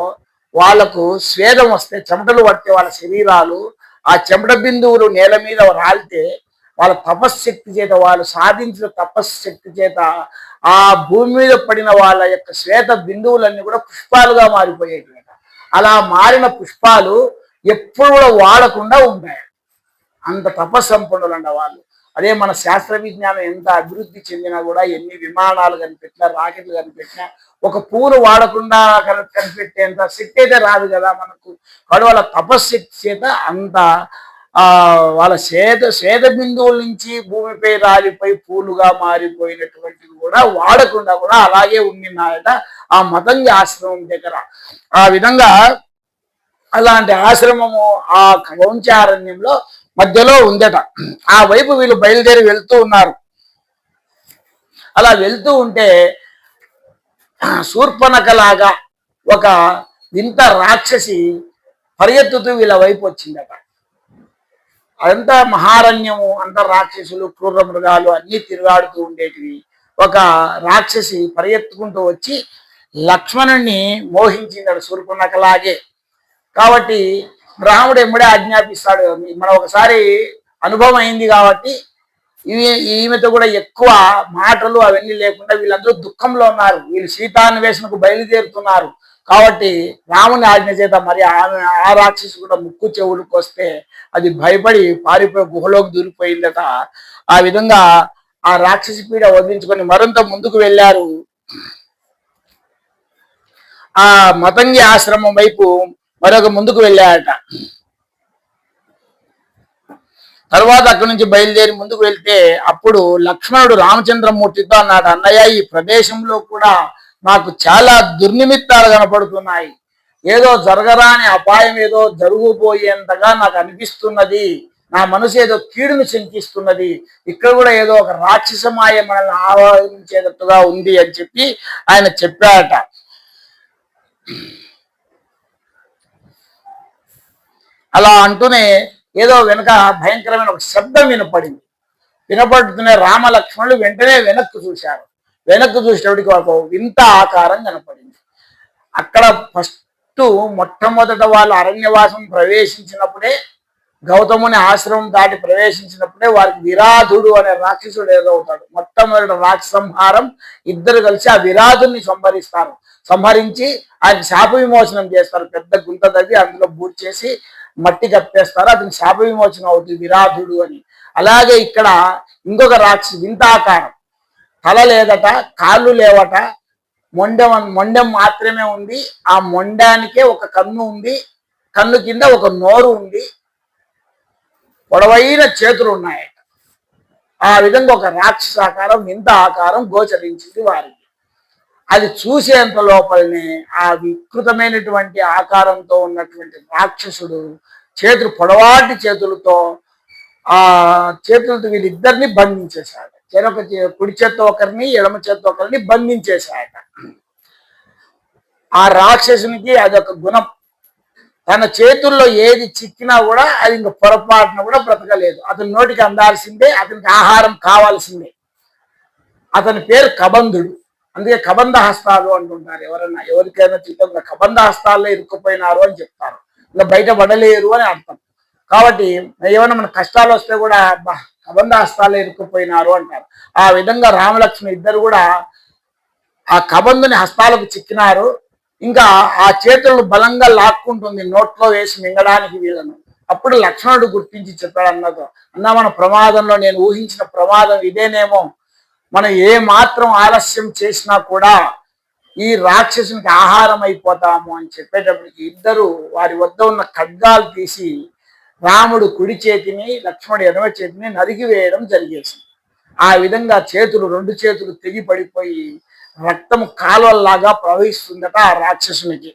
వాళ్ళకు స్వేదం వస్తే, చెమటలు పడితే వాళ్ళ శరీరాలు ఆ చెమట బిందువులు నేల మీద రాలితే వాళ్ళ తపశ్శక్తి చేత, వాళ్ళు సాధించిన తపశ్శక్తి చేత ఆ భూమి మీద పడిన వాళ్ళ యొక్క శ్వేత బిందువులన్నీ కూడా పుష్పాలుగా మారిపోయేవి. అలా మారిన పుష్పాలు ఎప్పుడు కూడా వాడకుండా ఉంటాయి. అంత తపస్సంపన్నులంట వాళ్ళు. అదే మన శాస్త్ర విజ్ఞానం ఎంత అభివృద్ధి చెందినా కూడా, ఎన్ని విమానాలు కనిపెట్టినా, రాకెట్లు కనిపెట్టినా, ఒక పూలు వాడకుండా కనిపెట్టేంత శక్తి అయితే రాదు కదా మనకు. కాబట్టి వాళ్ళ తపశ్శక్తి చేత అంత వాళ్ళ శ్వేత బిందువుల నుంచి భూమిపై రాలిపోయి పూలుగా మారిపోయినటువంటివి కూడా వాడకుండా కూడా అలాగే ఉండినాయట ఆ మతంగి ఆశ్రమం దగ్గర. ఆ విధంగా అలాంటి ఆశ్రమము ఆ క్రౌంచారణ్యంలో మధ్యలో ఉందట. ఆ వైపు వీళ్ళు బయలుదేరి వెళ్తూ ఉన్నారు. అలా వెళ్తూ ఉంటే శూర్పణఖలాగా ఒక వింత రాక్షసి పరిగెత్తుతూ వీళ్ళ వైపు వచ్చిందట. అదంతా మహారణ్యము, అంత రాక్షసులు, క్రూర మృగాలు అన్నీ తిరుగాడుతూ ఉండేటివి. ఒక రాక్షసి పరిగెత్తుకుంటూ వచ్చి లక్ష్మణుణ్ణి మోహించిందడు శూర్పణఖలాగే. కాబట్టి రాముడు ఎమ్మడే ఆజ్ఞాపిస్తాడు. మనం ఒకసారి అనుభవం అయింది కాబట్టి ఈమెతో కూడా ఎక్కువ మాటలు అవన్నీ లేకుండా వీళ్ళందరూ దుఃఖంలో ఉన్నారు. వీళ్ళు సీతాన్వేషణకు బయలుదేరుతున్నారు. కాబట్టి రాముని ఆజ్ఞ చేత మరి ఆ రాక్షసు కూడా ముక్కు చెవులకు వస్తే అది భయపడి పారిపోయి గుహలోకి దూరిపోయిందట. ఆ విధంగా ఆ రాక్షసి పీడ వదిలించుకొని మరింత ముందుకు వెళ్ళారు. ఆ మతంగి ఆశ్రమం వైపు మరొక ముందుకు వెళ్ళారట. తర్వాత అక్కడి నుంచి బయలుదేరి ముందుకు వెళ్తే అప్పుడు లక్ష్మణుడు రామచంద్రమూర్తితో అన్నాడు, అన్నయ్య ఈ ప్రదేశంలో కూడా నాకు చాలా దుర్నిమిత్తాలు కనపడుతున్నాయి. ఏదో జరగరాని అపాయం ఏదో జరుగుపోయేంతగా నాకు అనిపిస్తున్నది. నా మనసు ఏదో కీడును శంకిస్తున్నది. ఇక్కడ కూడా ఏదో ఒక రాక్షసమాయ మనల్ని ఆవరించేటట్టుగా ఉంది అని చెప్పి ఆయన చెప్పాడట. అలా అంటూనే ఏదో వెనక భయంకరమైన ఒక శబ్దం వినపడింది. వినపడుతూనే రామలక్ష్మణులు వెంటనే వెనక్కు చూశారు. వెనక్కు చూసేటప్పటికి ఒక వింత ఆకారం కనపడింది. అక్కడ మొట్టమొదట వాళ్ళు అరణ్యవాసం ప్రవేశించినప్పుడే, గౌతముని ఆశ్రమం దాటి ప్రవేశించినప్పుడే వారికి విరాధుడు అనే రాక్షసుడు ఎదురవుతాడు. మొట్టమొదటి రాక్ష సంహారం ఇద్దరు కలిసి ఆ విరాధుని సంహరించి ఆయన శాప విమోచనం చేస్తారు. పెద్ద గుంత తవ్వి అందులో బూట్ చేసి మట్టి కప్పేస్తారు. అతని శాప విమోచనం అవుతుంది విరాధుడు అని. అలాగే ఇక్కడ ఇంకొక రాక్షసు వింత ఆకారం, తల లేదట, కాళ్ళు లేవట, మొండెం మాత్రమే ఉంది. ఆ మొండానికే ఒక కన్ను ఉంది, కన్ను కింద ఒక నోరు ఉంది, పొడవైన చేతులు ఉన్నాయట. ఆ విధంగా ఒక రాక్షస ఆకారం, వింత ఆకారం గోచరించింది వారికి. అది చూసేంత లోపలనే ఆ వికృతమైనటువంటి ఆకారంతో ఉన్నటువంటి రాక్షసుడు పొడవాటి చేతులతో ఆ చేతులతో వీళ్ళిద్దరిని బంధించేశాడు. కుడి చేత్తో ఒకరిని, ఎడమ చేత్తో ఒకరిని బంధించేశాడట. ఆ రాక్షసునికి అదొక గుణం. తన చేతుల్లో ఏది చిక్కినా కూడా అది ఇంక పొరపాటున కూడా బ్రతకలేదు. అతని నోటికి అందాల్సిందే, అతనికి ఆహారం కావాల్సిందే. అతని పేరు కబంధుడు. అందుకే కబంధ హస్తాలు అంటుంటారు. ఎవరికైనా చిత్తంగా కబంధ హస్తాల్లో ఇరుక్కుపోయినారు అని చెప్తారు. ఇంకా బయట పడలేరు అని అర్థం. కాబట్టి ఏమైనా మన కష్టాలు వస్తే కూడా కబంధ హస్తాల్లో ఇరుక్కుపోయినారు అంటారు. ఆ విధంగా రామలక్ష్మణ ఇద్దరు కూడా ఆ కబంధుని హస్తాలకు చిక్కినారు. ఇంకా ఆ చేతులను బలంగా లాక్కుంటుంది నోట్లో వేసి మింగడానికి వీళ్ళను. అప్పుడు లక్ష్మణుడు గుర్తించి చెప్పాడు అన్నతో, అన్న మన ప్రమాదంలో నేను ఊహించిన ప్రమాదం ఇదేనేమో. మనం ఏ మాత్రం ఆలస్యం చేసినా కూడా ఈ రాక్షసునికి ఆహారం అయిపోతాము అని చెప్పేటప్పటికి ఇద్దరు వారి వద్ద ఉన్న ఖడ్గాలు తీసి రాముడు కుడి చేతిని, లక్ష్మణుడు ఎడమ చేతిని నరికి వేయడం జరిగేసింది. ఆ విధంగా రెండు చేతులు తెగి పడిపోయి రక్తము కాలువల్లాగా ప్రవహిస్తుందట ఆ రాక్షసునికి.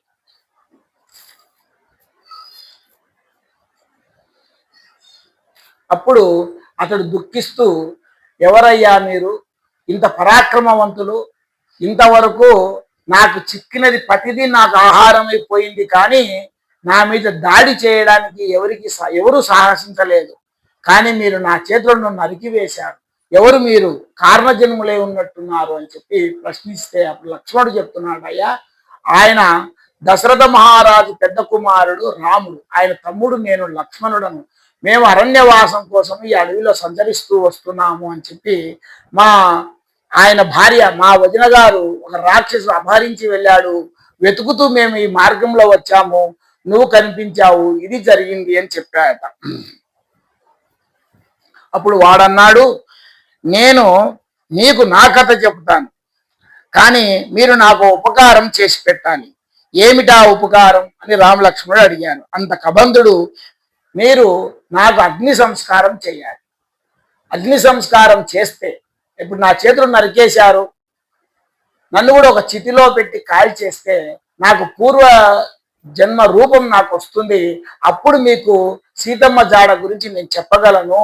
అప్పుడు అతడు దుఃఖిస్తూ, ఎవరయ్యా మీరు? ఇంత పరాక్రమవంతులు, ఇంతవరకు నాకు చిక్కినది ప్రతిదీ నాకు ఆహారమైపోయింది, కానీ నా మీద దాడి చేయడానికి ఎవరు సాహసించలేదు. కానీ మీరు నా చేతులను నరికివేశారు. ఎవరు మీరు? కారణజన్ములై ఉన్నట్టున్నారు అని చెప్పి ప్రశ్నిస్తే అప్పుడు లక్ష్మణుడు చెప్తున్నాడు, అయ్యా ఆయన దశరథ మహారాజు పెద్ద కుమారుడు రాముడు, ఆయన తమ్ముడు నేను లక్ష్మణుడను. మేము అరణ్యవాసం కోసం ఈ అడవిలో సంచరిస్తూ వస్తున్నాము అని చెప్పి ఆయన భార్య మా వదిన గారు ఒక రాక్షసు అపహరించి వెళ్ళాడు, వెతుకుతూ మేము ఈ మార్గంలో వచ్చాము, నువ్వు కనిపించావు, ఇది జరిగింది అని చెప్పాడట. అప్పుడు వాడన్నాడు, నేను నీకు నా కథ చెప్తాను, కానీ మీరు నాకు ఉపకారం చేసి పెట్టాలి. ఏమిటా ఉపకారం అని రామలక్ష్మణుడు అడిగాను. అంత కబంధుడు, మీరు నాకు అగ్ని సంస్కారం చేయాలి. అగ్ని సంస్కారం చేస్తే, ఇప్పుడు నా చేతులు నరికేశారు, నన్ను కూడా ఒక చితిలో పెట్టి కాల్చేస్తే నాకు పూర్వ జన్మ రూపం నాకు వస్తుంది. అప్పుడు మీకు సీతమ్మ జాడ గురించి నేను చెప్పగలను.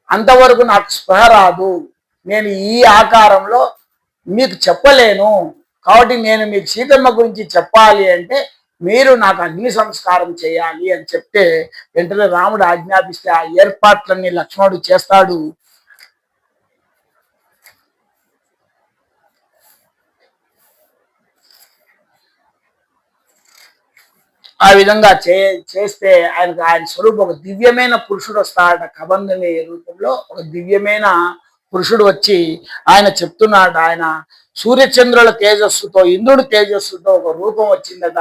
అంతవరకు నాకు స్పృహ రాదు, నేను ఈ ఆకారంలో మీకు చెప్పలేను. కాబట్టి నేను మీకు సీతమ్మ గురించి చెప్పాలి అంటే మీరు నాకు అగ్ని సంస్కారం చేయాలి అని చెప్తే వెంటనే రాముడు ఆజ్ఞాపిస్తే ఆ ఏర్పాట్లన్నీ లక్ష్మణుడు చేస్తాడు. ఆ విధంగా చేస్తే ఆయన స్వరూపం ఒక దివ్యమైన పురుషుడు వస్తాడట. కబంధుని రూపంలో ఒక దివ్యమైన పురుషుడు వచ్చి ఆయన చెప్తున్నాడు, ఆయన సూర్యచంద్రుల తేజస్సుతో, ఇంద్రుడి తేజస్సుతో ఒక రూపం వచ్చిందట.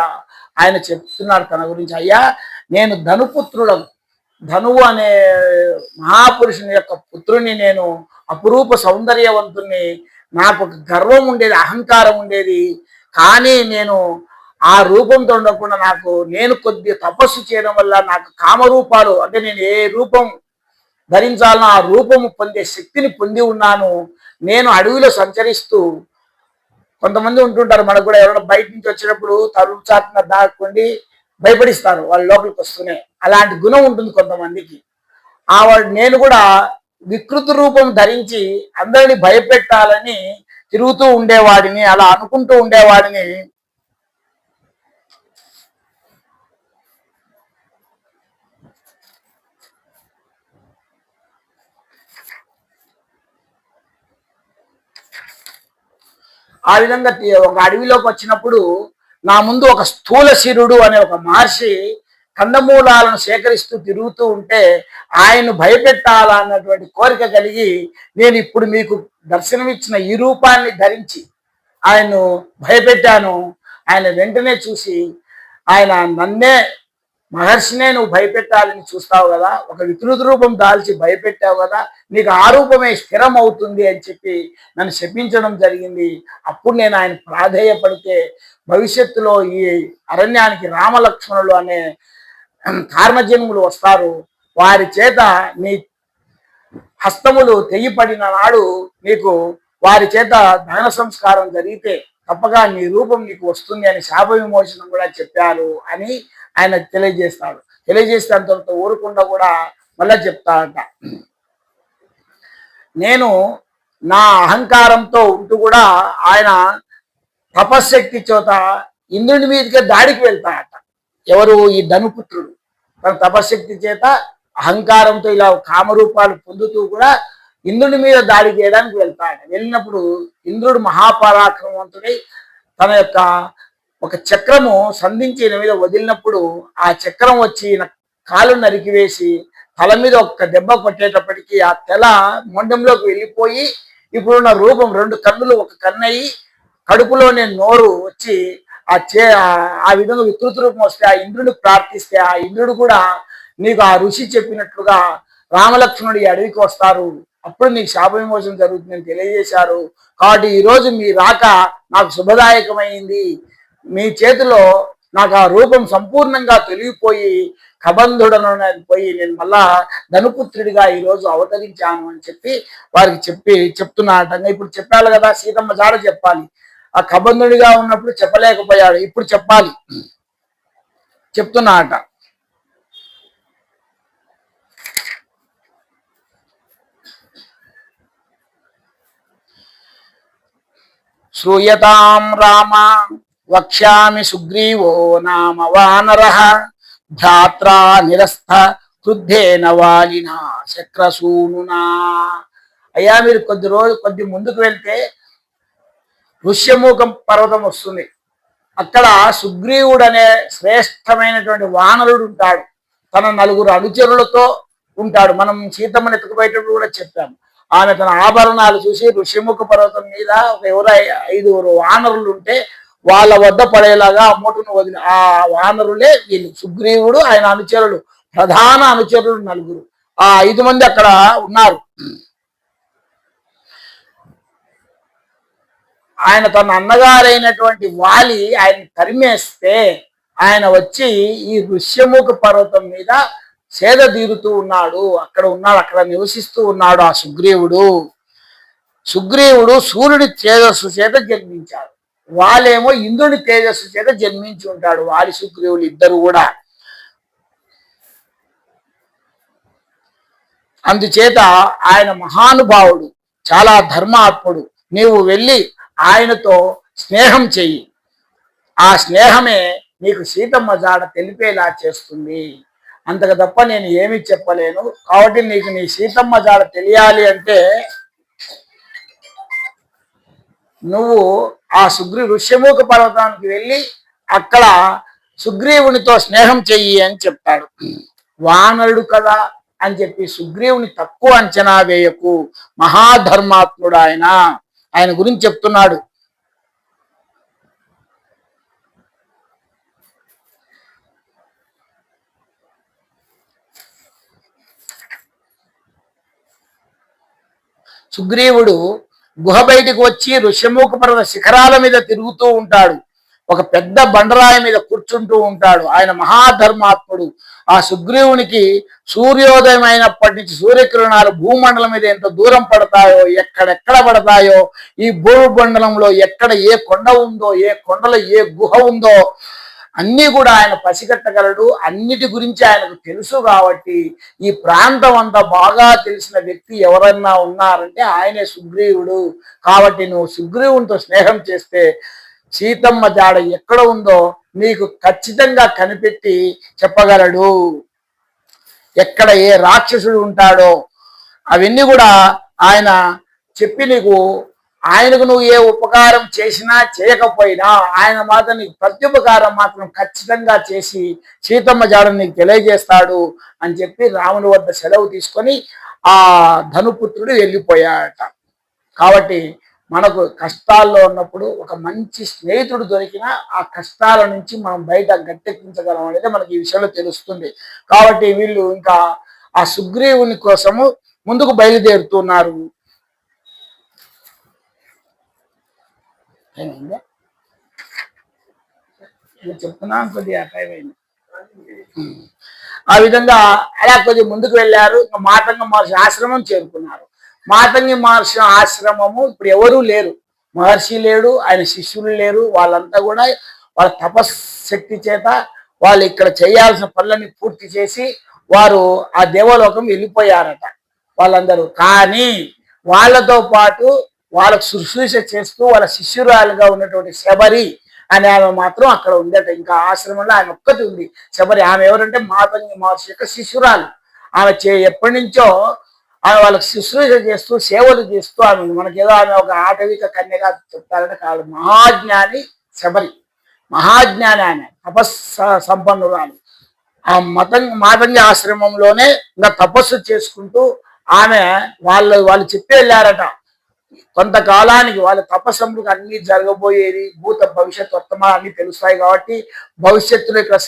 ఆయన చెప్తున్నాడు తన గురించి, అయ్యా నేను ధనుపుత్రులను, ధనువు అనే మహాపురుషుని యొక్క పుత్రుని, నేను అపురూప సౌందర్యవంతుణ్ణి, నాకు ఒక గర్వం ఉండేది, అహంకారం ఉండేది. కానీ నేను ఆ రూపంతో ఉండకుండా నేను కొద్ది తపస్సు చేయడం వల్ల నాకు కామరూపాలు, అంటే నేను ఏ రూపం ధరించాలనో ఆ రూపము పొందే శక్తిని పొంది ఉన్నాను. నేను అడవిలో సంచరిస్తూ, కొంతమంది ఉంటుంటారు మనకు కూడా, ఎవరైనా బయట నుంచి వచ్చినప్పుడు తలుపు చాటున దాక్కుండి భయపడిస్తారు వాళ్ళ లోపలికి వస్తూనే, అలాంటి గుణం ఉంటుంది కొంతమందికి. నేను కూడా వికృతి రూపం ధరించి అందరిని భయపెట్టాలని తిరుగుతూ ఉండేవాడిని, అలా అనుకుంటూ ఉండేవాడిని. ఆ విధంగా ఒక అడవిలోకి వచ్చినప్పుడు నా ముందు ఒక స్థూల శిరుడు అనే ఒక మహర్షి కందమూలాలను సేకరిస్తూ తిరుగుతూ ఉంటే ఆయన్ను భయపెట్టాలన్నటువంటి కోరిక కలిగి, నేను ఇప్పుడు మీకు దర్శనమిచ్చిన ఈ రూపాన్ని ధరించి ఆయన్ను భయపెట్టాను. ఆయన వెంటనే చూసి, ఆయన నన్నే, మహర్షినే నువ్వు భయపెట్టాలని చూస్తావు కదా, ఒక వికృత రూపం దాల్చి భయపెట్టావు కదా, నీకు ఆ రూపమే స్థిరం అవుతుంది అని చెప్పి నన్ను శపించడం జరిగింది. అప్పుడు నేను ఆయన ప్రాధేయపడితే, భవిష్యత్తులో ఈ అరణ్యానికి రామలక్ష్మణులు అనే కారణజన్ములు వస్తారు, వారి చేత నీ హస్తములు తెగిపడిన నాడు నీకు వారి చేత దహన సంస్కారం జరిగితే తప్పగా నీ రూపం నీకు వస్తుంది అని శాప విమోచనం కూడా చెప్పారు అని ఆయన తెలియజేస్తాడు. తెలియజేస్తే అంతవరకు ఊరకుండా కూడా మళ్ళీ చెప్తాడట, నేను నా అహంకారంతో ఉంటూ కూడా ఆయన తపశ్శక్తి చోత ఇంద్రుని మీదకే దాడికి వెళ్తాడట. ఎవరు? ఈ ధనుపుత్రుడు తన తపశ్శక్తి చేత అహంకారంతో ఇలా కామరూపాలు పొందుతూ కూడా ఇంద్రుడి మీద దాడి చేయడానికి వెళ్తాడు. వెళ్ళినప్పుడు ఇంద్రుడు మహాపరాక్రమవంతుడై తన యొక్క ఒక చక్రము సంధించి ఈయన మీద వదిలినప్పుడు ఆ చక్రం వచ్చి కాలు నరికివేసి తల మీద ఒక్క దెబ్బ కొట్టేటప్పటికీ ఆ తెల మొండంలోకి వెళ్ళిపోయి ఇప్పుడున్న రూపం, రెండు కన్నులు ఒక కన్నయ్యి, కడుపులోనే నోరు వచ్చి ఆ విధంగా వికృత రూపం వస్తే ఆ ఇంద్రుడిని ప్రార్థిస్తే ఆ ఇంద్రుడు కూడా నీకు ఆ ఋషి చెప్పినట్లుగా రామలక్ష్మణుడు ఈ అడవికి వస్తారు, అప్పుడు నీకు శాప విమోచన జరుగుతుందని తెలియజేశారు. కాబట్టి ఈరోజు మీ రాక నాకు శుభదాయకమైంది. మీ చేతిలో నాకు ఆ రూపం సంపూర్ణంగా తొలగిపోయి కబంధుడను పోయి నేను మళ్ళా ధనుపుత్రుడిగా ఈరోజు అవతరించాను అని చెప్పి వారికి చెప్తున్నాడట. ఇప్పుడు చెప్పాలి కదా, సీతమ్మ జాడ చెప్పాలి. ఆ కబంధుడిగా ఉన్నప్పుడు చెప్పలేకపోయాడు, ఇప్పుడు చెప్పాలి, చెప్తున్నాడట. శ్రూయతాం రామ వక్ష్యామి సుగ్రీవో నామ వానరః భ్రాత్రా నిరస్థ క్రుద్ధేన వాలినా శక్రసూనునా. అయ్యా మీరు కొద్ది ముందుకు వెళ్తే ఋష్యమూకం పర్వతం వస్తుంది. అక్కడ సుగ్రీవుడు అనే శ్రేష్టమైనటువంటి వానరుడు ఉంటాడు. తన 4 అనుచరులతో ఉంటాడు. మనం సీతమ్మని ఎత్తుకుపోయేటప్పుడు కూడా చెప్పాము. ఆమె తన ఆభరణాలు చూసి ఋష్యముఖ పర్వతం మీద ఎవరో 5 వానరులు ఉంటే వాళ్ళ వద్ద పడేలాగా ఆ మూటను వదిలి, ఆ వానరులే వీళ్ళు, సుగ్రీవుడు ఆయన అనుచరులు, ప్రధాన అనుచరులు 4. ఆ 5 మంది అక్కడ ఉన్నారు. ఆయన తన అన్నగారైనటువంటి వాలి ఆయన తరిమేస్తే ఆయన వచ్చి ఈ ఋష్యముఖ పర్వతం మీద సేద తీరుతూ ఉన్నాడు. అక్కడ నివసిస్తూ ఉన్నాడు ఆ సుగ్రీవుడు సూర్యుడి తేజస్సు చేత జన్మించాడు, వాళ్ళేమో ఇంద్రుడి తేజస్సు చేత జన్మించి ఉంటాడు. వాలి సుగ్రీవులు ఇద్దరు కూడా. అందుచేత ఆయన మహానుభావుడు, చాలా ధర్మాత్ముడు. నీవు వెళ్ళి ఆయనతో స్నేహం చెయ్యి, ఆ స్నేహమే నీకు సీతమ్మ జాడ తెలిపేలా చేస్తుంది. అంతకు తప్ప నేను ఏమీ చెప్పలేను. కాబట్టి నీకు నీ సీతమ్మ జాడ తెలియాలి అంటే నువ్వు ఆ ఋష్యముఖ పర్వతానికి వెళ్ళి అక్కడ సుగ్రీవునితో స్నేహం చెయ్యి అని చెప్తాడు. వానరుడు కదా, అని చెప్పి సుగ్రీవుని తక్కువ అంచనా వేయకు, మహాధర్మాత్ముడు ఆయన గురించి చెప్తున్నాడు. సుగ్రీవుడు గుహ బయటికి వచ్చి ఋష్యముఖ పర్వత శిఖరాల మీద తిరుగుతూ ఉంటాడు. ఒక పెద్ద బండరాయి మీద కూర్చుంటూ ఉంటాడు. ఆయన మహాధర్మాత్ముడు. ఆ సుగ్రీవునికి సూర్యోదయం అయినప్పటి నుంచి సూర్యకిరణాలు భూమండలం మీద ఎంత దూరం పడతాయో, ఎక్కడెక్కడ పడతాయో, ఈ భూమండలంలో ఎక్కడ ఏ కొండ ఉందో, ఏ కొండలో ఏ గుహ ఉందో అన్నీ కూడా ఆయన పసిగట్టగలడు. అన్నిటి గురించి ఆయనకు తెలుసు. కాబట్టి ఈ ప్రాంతం అంతా బాగా తెలిసిన వ్యక్తి ఎవరన్నా ఉన్నారంటే ఆయనే సుగ్రీవుడు. కాబట్టి నువ్వు సుగ్రీవునితో స్నేహం చేస్తే సీతమ్మ జాడ ఎక్కడ ఉందో నీకు ఖచ్చితంగా కనిపెట్టి చెప్పగలడు. ఎక్కడ ఏ రాక్షసుడు ఉంటాడో అవన్నీ కూడా ఆయన చెప్పి నీకు, ఆయనకు నువ్వు ఏ ఉపకారం చేసినా చేయకపోయినా ఆయన మాత్రం నీకు ప్రత్యుపకారం మాత్రం ఖచ్చితంగా చేసి సీతమ్మ జాడను నీకు తెలియజేస్తాడు అని చెప్పి రాముని వద్ద సెలవు తీసుకొని ఆ ధనుపుత్రుడు వెళ్ళిపోయాడట. కాబట్టి మనకు కష్టాల్లో ఉన్నప్పుడు ఒక మంచి స్నేహితుడు దొరికినా ఆ కష్టాల నుంచి మనం బయట గట్టెక్కించగలం అనేది మనకి ఈ విషయంలో తెలుస్తుంది. కాబట్టి వీళ్ళు ఇంకా ఆ సుగ్రీవుని కోసము ముందుకు బయలుదేరుతున్నారు. చెప్తున్నా కొద్దిగా టైం అయింది. ఆ విధంగా అలా కొద్దిగా ముందుకు వెళ్ళారు. ఇంకా మాతంగ మహర్షి ఆశ్రమం చేరుకున్నారు. మాతంగి మహర్షి ఆశ్రమము ఇప్పుడు ఎవరూ లేరు. మహర్షి లేడు, ఆయన శిష్యులు లేరు. వాళ్ళంతా కూడా వాళ్ళ తపశక్తి చేత వాళ్ళు ఇక్కడ చేయాల్సిన పనులన్నీ పూర్తి చేసి వారు ఆ దేవలోకం వెళ్ళిపోయారట వాళ్ళందరూ. కానీ వాళ్ళతో పాటు వాళ్ళకు శుశ్రూష చేస్తూ వాళ్ళ శిష్యురాలుగా ఉన్నటువంటి శబరి అనే ఆమె మాత్రం అక్కడ ఉందట. ఇంకా ఆశ్రమంలో ఆమె ఒక్కటి ఉంది శబరి. ఆమె ఎవరంటే మాతంగి మహర్షి యొక్క శిష్యురాలు. ఆమె ఎప్పటి నుంచో ఆమె వాళ్ళకి శుశ్రూష చేస్తూ సేవలు చేస్తూ ఆమె మనకేదో ఆమె ఒక ఆటవిక కన్యగా చెప్తారంటే కాదు. మహాజ్ఞాని శబరి, మహాజ్ఞాని. ఆమె తపస్ సంపన్నురాలు. ఆ మాతంగి ఆశ్రమంలోనే ఇంకా తపస్సు చేసుకుంటూ ఆమె వాళ్ళు చెప్పి వెళ్ళారట. కొంతకాలానికి వాళ్ళ తపస్సులకు అన్ని జరగబోయేది, భూత భవిష్యత్ వర్తమానం అన్ని తెలుస్తాయి. కాబట్టి భవిష్యత్తులో ఇక్కడ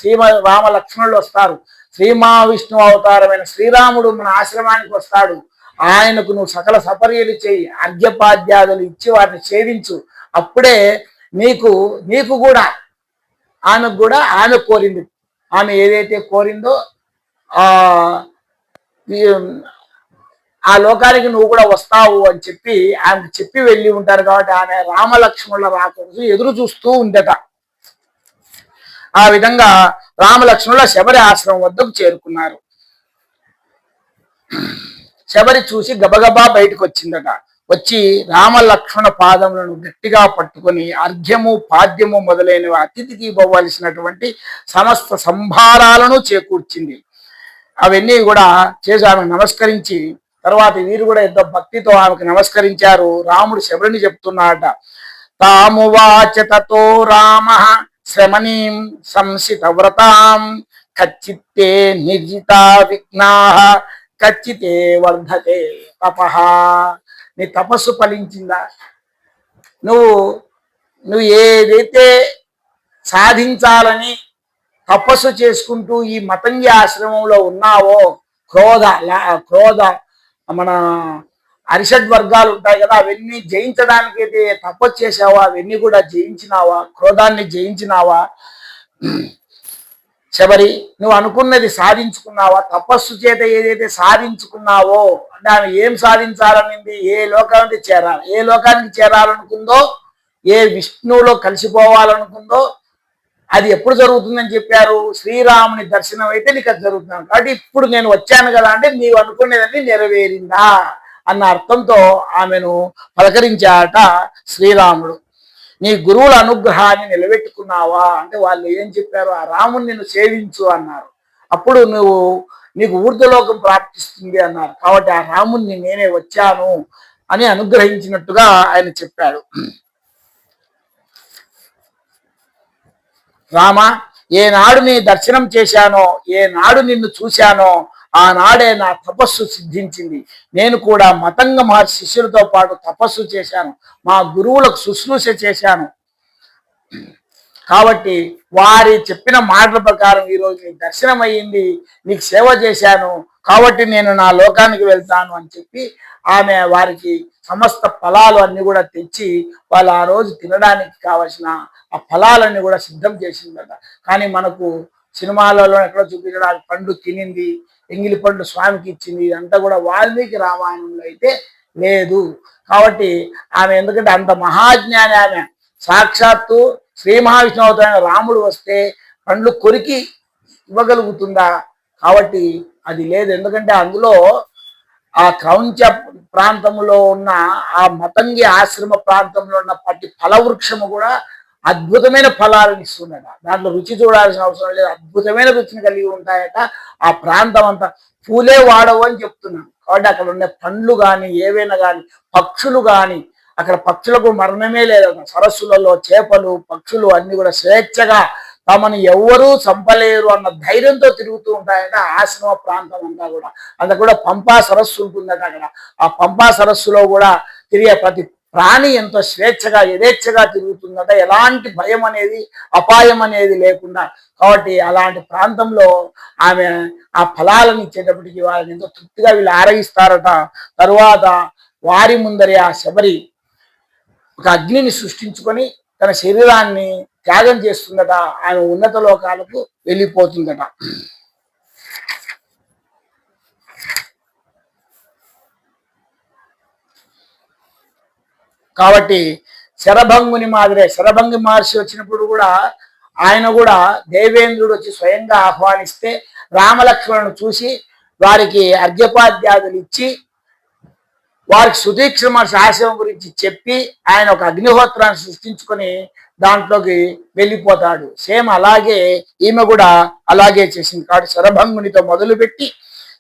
రామ లక్ష్మణులు వస్తారు. శ్రీ మహావిష్ణువు అవతారమైన శ్రీరాముడు మన ఆశ్రమానికి వస్తాడు. ఆయనకు నువ్వు సకల సపర్యలు చేయి, అర్ఘ్యపాద్యాదులు ఇచ్చి వాటిని సేవించు. అప్పుడే నీకు కూడా ఆమెకు కూడా ఆమె కోరింది. ఆమె ఏదైతే కోరిందో ఆ లోకానికి నువ్వు కూడా వస్తావు అని చెప్పి ఆమెకు చెప్పి వెళ్ళి ఉంటారు. కాబట్టి ఆమె రామలక్ష్మణుల రాకూడదు ఎదురు చూస్తూ ఉందట. ఆ విధంగా రామలక్ష్మణుల శబరి ఆశ్రమం వద్దకు చేరుకున్నారు. శబరి చూసి గబగబా బయటకు వచ్చిందట. వచ్చి రామలక్ష్మణ పాదములను గట్టిగా పట్టుకొని అర్ఘ్యము పాద్యము మొదలైనవి అతిథికి ఇవ్వవలసినటువంటి సమస్త సంభారాలను చేకూర్చింది. అవన్నీ కూడా చేసి ఆమెకు నమస్కరించి తర్వాత వీరు కూడా ఎంతో భక్తితో ఆమెకు నమస్కరించారు. రాముడు శబరిని చెప్తున్నాడట. తామువాచతో రామ శ్రమణీం సంసిత వ్రతాం కచ్చిత్తే నిర్జిత విఘ్నా కచ్చితే వర్ధతే తపః. నీ తపస్సు ఫలించిందా? నువ్వు ఏదైతే సాధించాలని తపస్సు చేసుకుంటూ ఈ మతంగి ఆశ్రమంలో ఉన్నావో, క్రోధ మన అరిషడ్ వర్గాలు ఉంటాయి కదా, అవన్నీ జయించడానికి అయితే తపస్సు చేసావా, అవన్నీ కూడా జయించినావా? క్రోధాన్ని జయించినావా? శబరి, నువ్వు అనుకున్నది సాధించుకున్నావా? తపస్సు చేత ఏదైతే సాధించుకున్నావో అంటే ఆమె ఏం సాధించాలనింది? ఏ లోకానికి చేరాలి, ఏ లోకానికి చేరాలనుకుందో, ఏ విష్ణువులో కలిసిపోవాలనుకుందో అది ఎప్పుడు జరుగుతుందని చెప్పారు? శ్రీరాముని దర్శనం అయితే నీకు అది జరుగుతున్నాను. కాబట్టి ఇప్పుడు నేను వచ్చాను కదా అంటే నీవు అనుకునేదాన్ని నెరవేరిందా అన్న అర్థంతో ఆమెను పలకరించాట శ్రీరాముడు. నీ గురువుల అనుగ్రహాన్ని నిలబెట్టుకున్నావా అంటే వాళ్ళు ఏం చెప్పారు? ఆ రాముని నిన్ను సేవించు అన్నారు. అప్పుడు నీకు ఊర్ధ్వలోకం ప్రాప్తిస్తుంది అన్నారు. కాబట్టి ఆ రాముని నేనే వచ్చాను అని అనుగ్రహించినట్టుగా ఆయన చెప్పాడు. రామ, ఏనాడు నీ దర్శనం చేశానో, ఏనాడు నిన్ను చూశానో ఆనాడే నా తపస్సు సిద్ధించింది. నేను కూడా మతంగ మహర్షి శిష్యులతో పాటు తపస్సు చేశాను, మా గురువులకు శుశ్రూష చేశాను. కాబట్టి వారి చెప్పిన మాటల ప్రకారం ఈరోజు నీకు దర్శనం అయ్యింది, నీకు సేవ చేశాను, కాబట్టి నేను నా లోకానికి వెళ్తాను అని చెప్పి ఆమె వారికి సమస్త ఫలాలు అన్ని కూడా తెచ్చి వాళ్ళు ఆ రోజు తినడానికి కావలసిన ఆ ఫలాలన్నీ కూడా సిద్ధం చేసిందట. కానీ మనకు సినిమాలలో ఎక్కడ చూపించడానికి పండు తినింది, ఎంగిలి పండు స్వామికి ఇచ్చింది, ఇదంతా కూడా వాల్మీకి రామాయణంలో అయితే లేదు. కాబట్టి ఆమె ఎందుకంటే అంత మహాజ్ఞాని ఆమె, సాక్షాత్తు శ్రీ మహావిష్ణువు అవతారైన రాముడు వస్తే పండ్లు కొరికి ఇవ్వగలుగుతుందా? కాబట్టి అది లేదు. ఎందుకంటే అందులో ఆ క్రౌంచ ప్రాంతంలో ఉన్న ఆ మతంగి ఆశ్రమ ప్రాంతంలో ఉన్న పట్టి ఫలవృక్షము కూడా అద్భుతమైన ఫలాలను ఇస్తుందట. దాంట్లో రుచి చూడాల్సిన అవసరం లేదు, అద్భుతమైన రుచిని కలిగి ఉంటాయట. ఆ ప్రాంతం అంతా పూలే వాడవు అని చెప్తున్నాను. కాబట్టి అక్కడ ఉండే పండ్లు కానీ ఏవైనా కానీ పక్షులు కానీ, అక్కడ పక్షులకు మరణమే లేదట. సరస్సులలో చేపలు పక్షులు అన్ని కూడా స్వేచ్ఛగా తమను ఎవ్వరూ చంపలేరు అన్న ధైర్యంతో తిరుగుతూ ఉంటాయట. ఆశ్రమ ప్రాంతం అంతా కూడా అంత కూడా పంపా సరస్సు ఉంటుందట. అక్కడ ఆ పంపా సరస్సులో కూడా తిరిగే ప్రతి ప్రాణి ఎంతో స్వేచ్ఛగా యథేచ్ఛగా తిరుగుతుందట, ఎలాంటి భయం అనేది అపాయం అనేది లేకుండా. కాబట్టి అలాంటి ప్రాంతంలో ఆమె ఆ ఫలాలను ఇచ్చేటప్పటికి వాళ్ళని ఎంతో తృప్తిగా వీళ్ళు ఆరగిస్తారట. తరువాత వారి ముందరే ఆ శబరి ఒక అగ్నిని సృష్టించుకొని తన శరీరాన్ని త్యాగం చేస్తుందట, ఆమె ఉన్నత లోకాలకు వెళ్ళిపోతుందట. కాబట్టి శరభంగుని మాదిరే శరభంగి మహర్షి వచ్చినప్పుడు కూడా ఆయన కూడా దేవేంద్రుడు వచ్చి స్వయంగా ఆహ్వానిస్తే రామలక్ష్మణులను చూసి వారికి అర్ఘ్యపాద్యాదులు ఇచ్చి వారికి సుదీక్ష మహర్షి ఆశ్రమం గురించి చెప్పి ఆయన ఒక అగ్నిహోత్రాన్ని సృష్టించుకొని దాంట్లోకి వెళ్ళిపోతాడు. సేమ్ అలాగే ఈమె కూడా అలాగే చేసింది. కాబట్టి శరభంగునితో మొదలుపెట్టి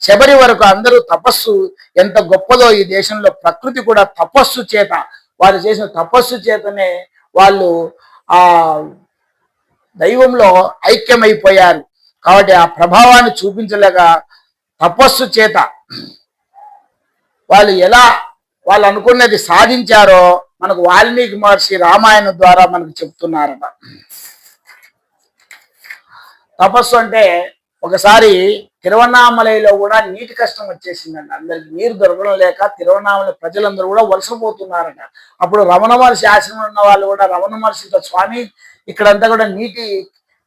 శబరి వరకు అందరూ తపస్సు ఎంత గొప్పదో ఈ దేశంలో ప్రకృతి కూడా తపస్సు చేత, వారు చేసిన తపస్సు చేతనే వాళ్ళు ఆ దైవంలో ఐక్యమైపోయారు. కాబట్టి ఆ ప్రభావాన్ని చూపించలేక తపస్సు చేత వాళ్ళు ఎలా వాళ్ళు అనుకున్నది సాధించారో మనకు వాల్మీకి మహర్షి రామాయణం ద్వారా మనకు చెప్తున్నారట. తపస్సు అంటే ఒకసారి తిరువన్నామలలో కూడా నీటి కష్టం వచ్చేసిందండి. అందరికి నీరు దొరకడం లేక తిరువన్నామల ప్రజలందరూ కూడా వలసపోతున్నారట. అప్పుడు రమణ మహర్షి ఆశ్రమం ఉన్న వాళ్ళు కూడా రమణ మహర్షితో, స్వామి ఇక్కడంతా కూడా నీటి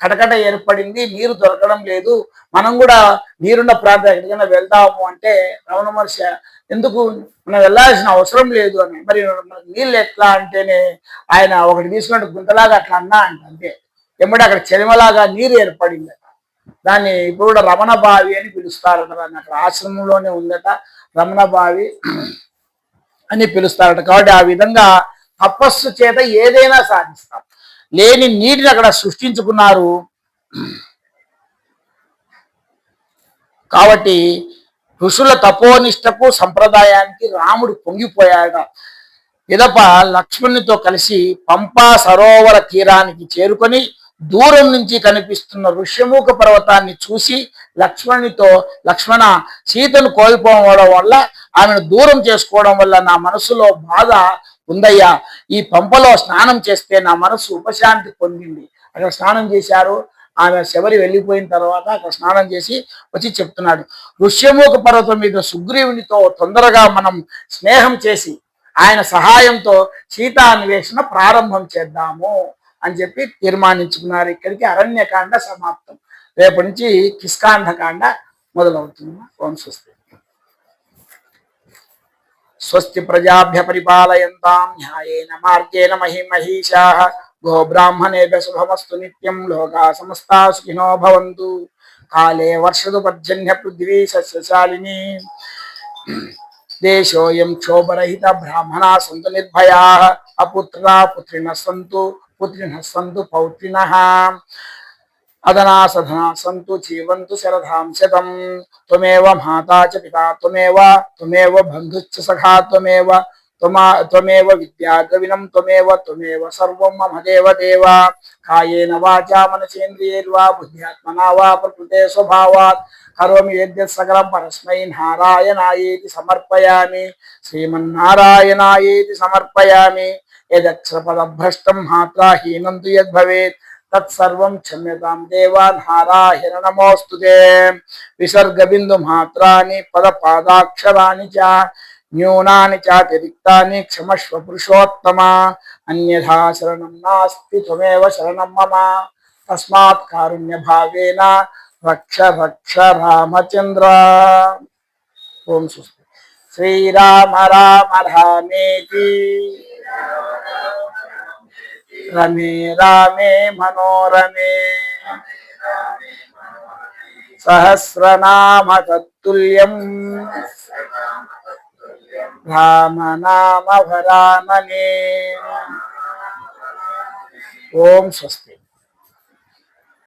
కటకట ఏర్పడింది, నీరు దొరకడం లేదు, మనం కూడా నీరున్న ప్రాంతం ఎక్కడికైనా వెళ్దాము అంటే రమణ మహర్షి ఎందుకు, మనం వెళ్ళాల్సిన అవసరం లేదు అని. మరి మనకు నీళ్ళు ఎట్లా అంటేనే ఆయన ఒకటి తీసుకుంటే గుంతలాగా అట్లా అన్నా అంతే ఎమ్మడి అక్కడ చెలిమలాగా నీరు ఏర్పడిందట. దాన్ని ఇప్పుడు కూడా రమణ బావి అని పిలుస్తారట. దాన్ని అక్కడ ఆశ్రమంలోనే ఉందట, రమణ బావి అని పిలుస్తారట. కాబట్టి ఆ విధంగా తపస్సు చేత ఏదైనా సాధిస్తాం. లేని నీటిని అక్కడ సృష్టించుకున్నారు. కాబట్టి ఋషుల తపోనిష్టకు సంప్రదాయానికి రాముడు పొంగిపోయాడ. పిదప లక్ష్మణునితో కలిసి పంపా సరోవర తీరానికి చేరుకొని దూరం నుంచి కనిపిస్తున్న ఋష్యముఖ పర్వతాన్ని చూసి లక్ష్మణునితో, లక్ష్మణ సీతను కోల్పోవడం వల్ల, ఆమెను దూరం చేసుకోవడం వల్ల నా మనసులో బాధ ఉందయ్యా. ఈ పంపలో స్నానం చేస్తే నా మనసు ఉపశాంతి పొందింది. అక్కడ స్నానం చేశారు. ఆమె శబరి వెళ్ళిపోయిన తర్వాత అక్కడ స్నానం చేసి వచ్చి చెప్తున్నాడు, ఋష్యముఖ పర్వతం మీద సుగ్రీవునితో తొందరగా మనం స్నేహం చేసి ఆయన సహాయంతో సీతాన్వేషణ ప్రారంభం చేద్దాము అని చెప్పి తీర్మానించుకున్నారు. ఇక్కడికి అరణ్యకాండ సమాప్తం. రేపటి నుంచి కిష్కాంధకాండ మొదలవుతుంది. ఓం స్వస్తి. స్వస్తి ప్రజాభ్య పరిపాలయంతాం న్యాయేన మార్గేణ మహిమహీషాః గోబ్రాహ్మణేభ్య శుభమస్తు నిత్యం. లోకా సమస్తా సుఖినో భవంతు. కాలే వర్షదు పర్జన్య పృథివీ సస్యశాలిని. దేశోయం క్షోభరహిత బ్రాహ్మణా సంతు నిర్భయాః. అపుత్రా పుత్రిణః సంతు పుత్రిణః సంతు పౌత్రిణః. అదనా సధనా సంతు జీవంతు శరధాం శతం. త్వమేవ మాతా చ పితా త్వమేవ బంధుశ్చ సఖా త్వమేవ త్వమేవ విద్యా ద్రవిణం త్వమేవ సర్వం మమ దేవ కాయేన వాచా మనసేంద్రియైర్వా బుద్ధ్యాత్మనా వా ప్రకృతే స్వభావాత్ కరోమి యద్యత్ సకలం పరస్మై నారాయణాయేతి సమర్పయామి శ్రీమన్నారాయణాయేతి సమర్పయామి యదక్షరపదభ్రష్టం మాత్రాహీనం తు యద్భవేత్ తత్సర్వం క్షమ్యతాం దేవా నారాయణ నమోస్తుతే విసర్గ బిందు మాత్రాని పదపాదాక్షరాణి చ న్యూనాని చాతిరిక్తాని క్షమస్వ పురుషోత్తమ అన్యథా శరణం నాస్తి త్వమేవ శరణం మమ తస్మాత్ కారుణ్య భావేన రక్ష రక్ష రామచంద్ర. ఓం స్వస్తి. శ్రీరామ రామ రామేతి రమే రామే మనోరమే సహస్రనామ తత్తుల్యం రామనామ వరాననే. ఓం స్వస్తి.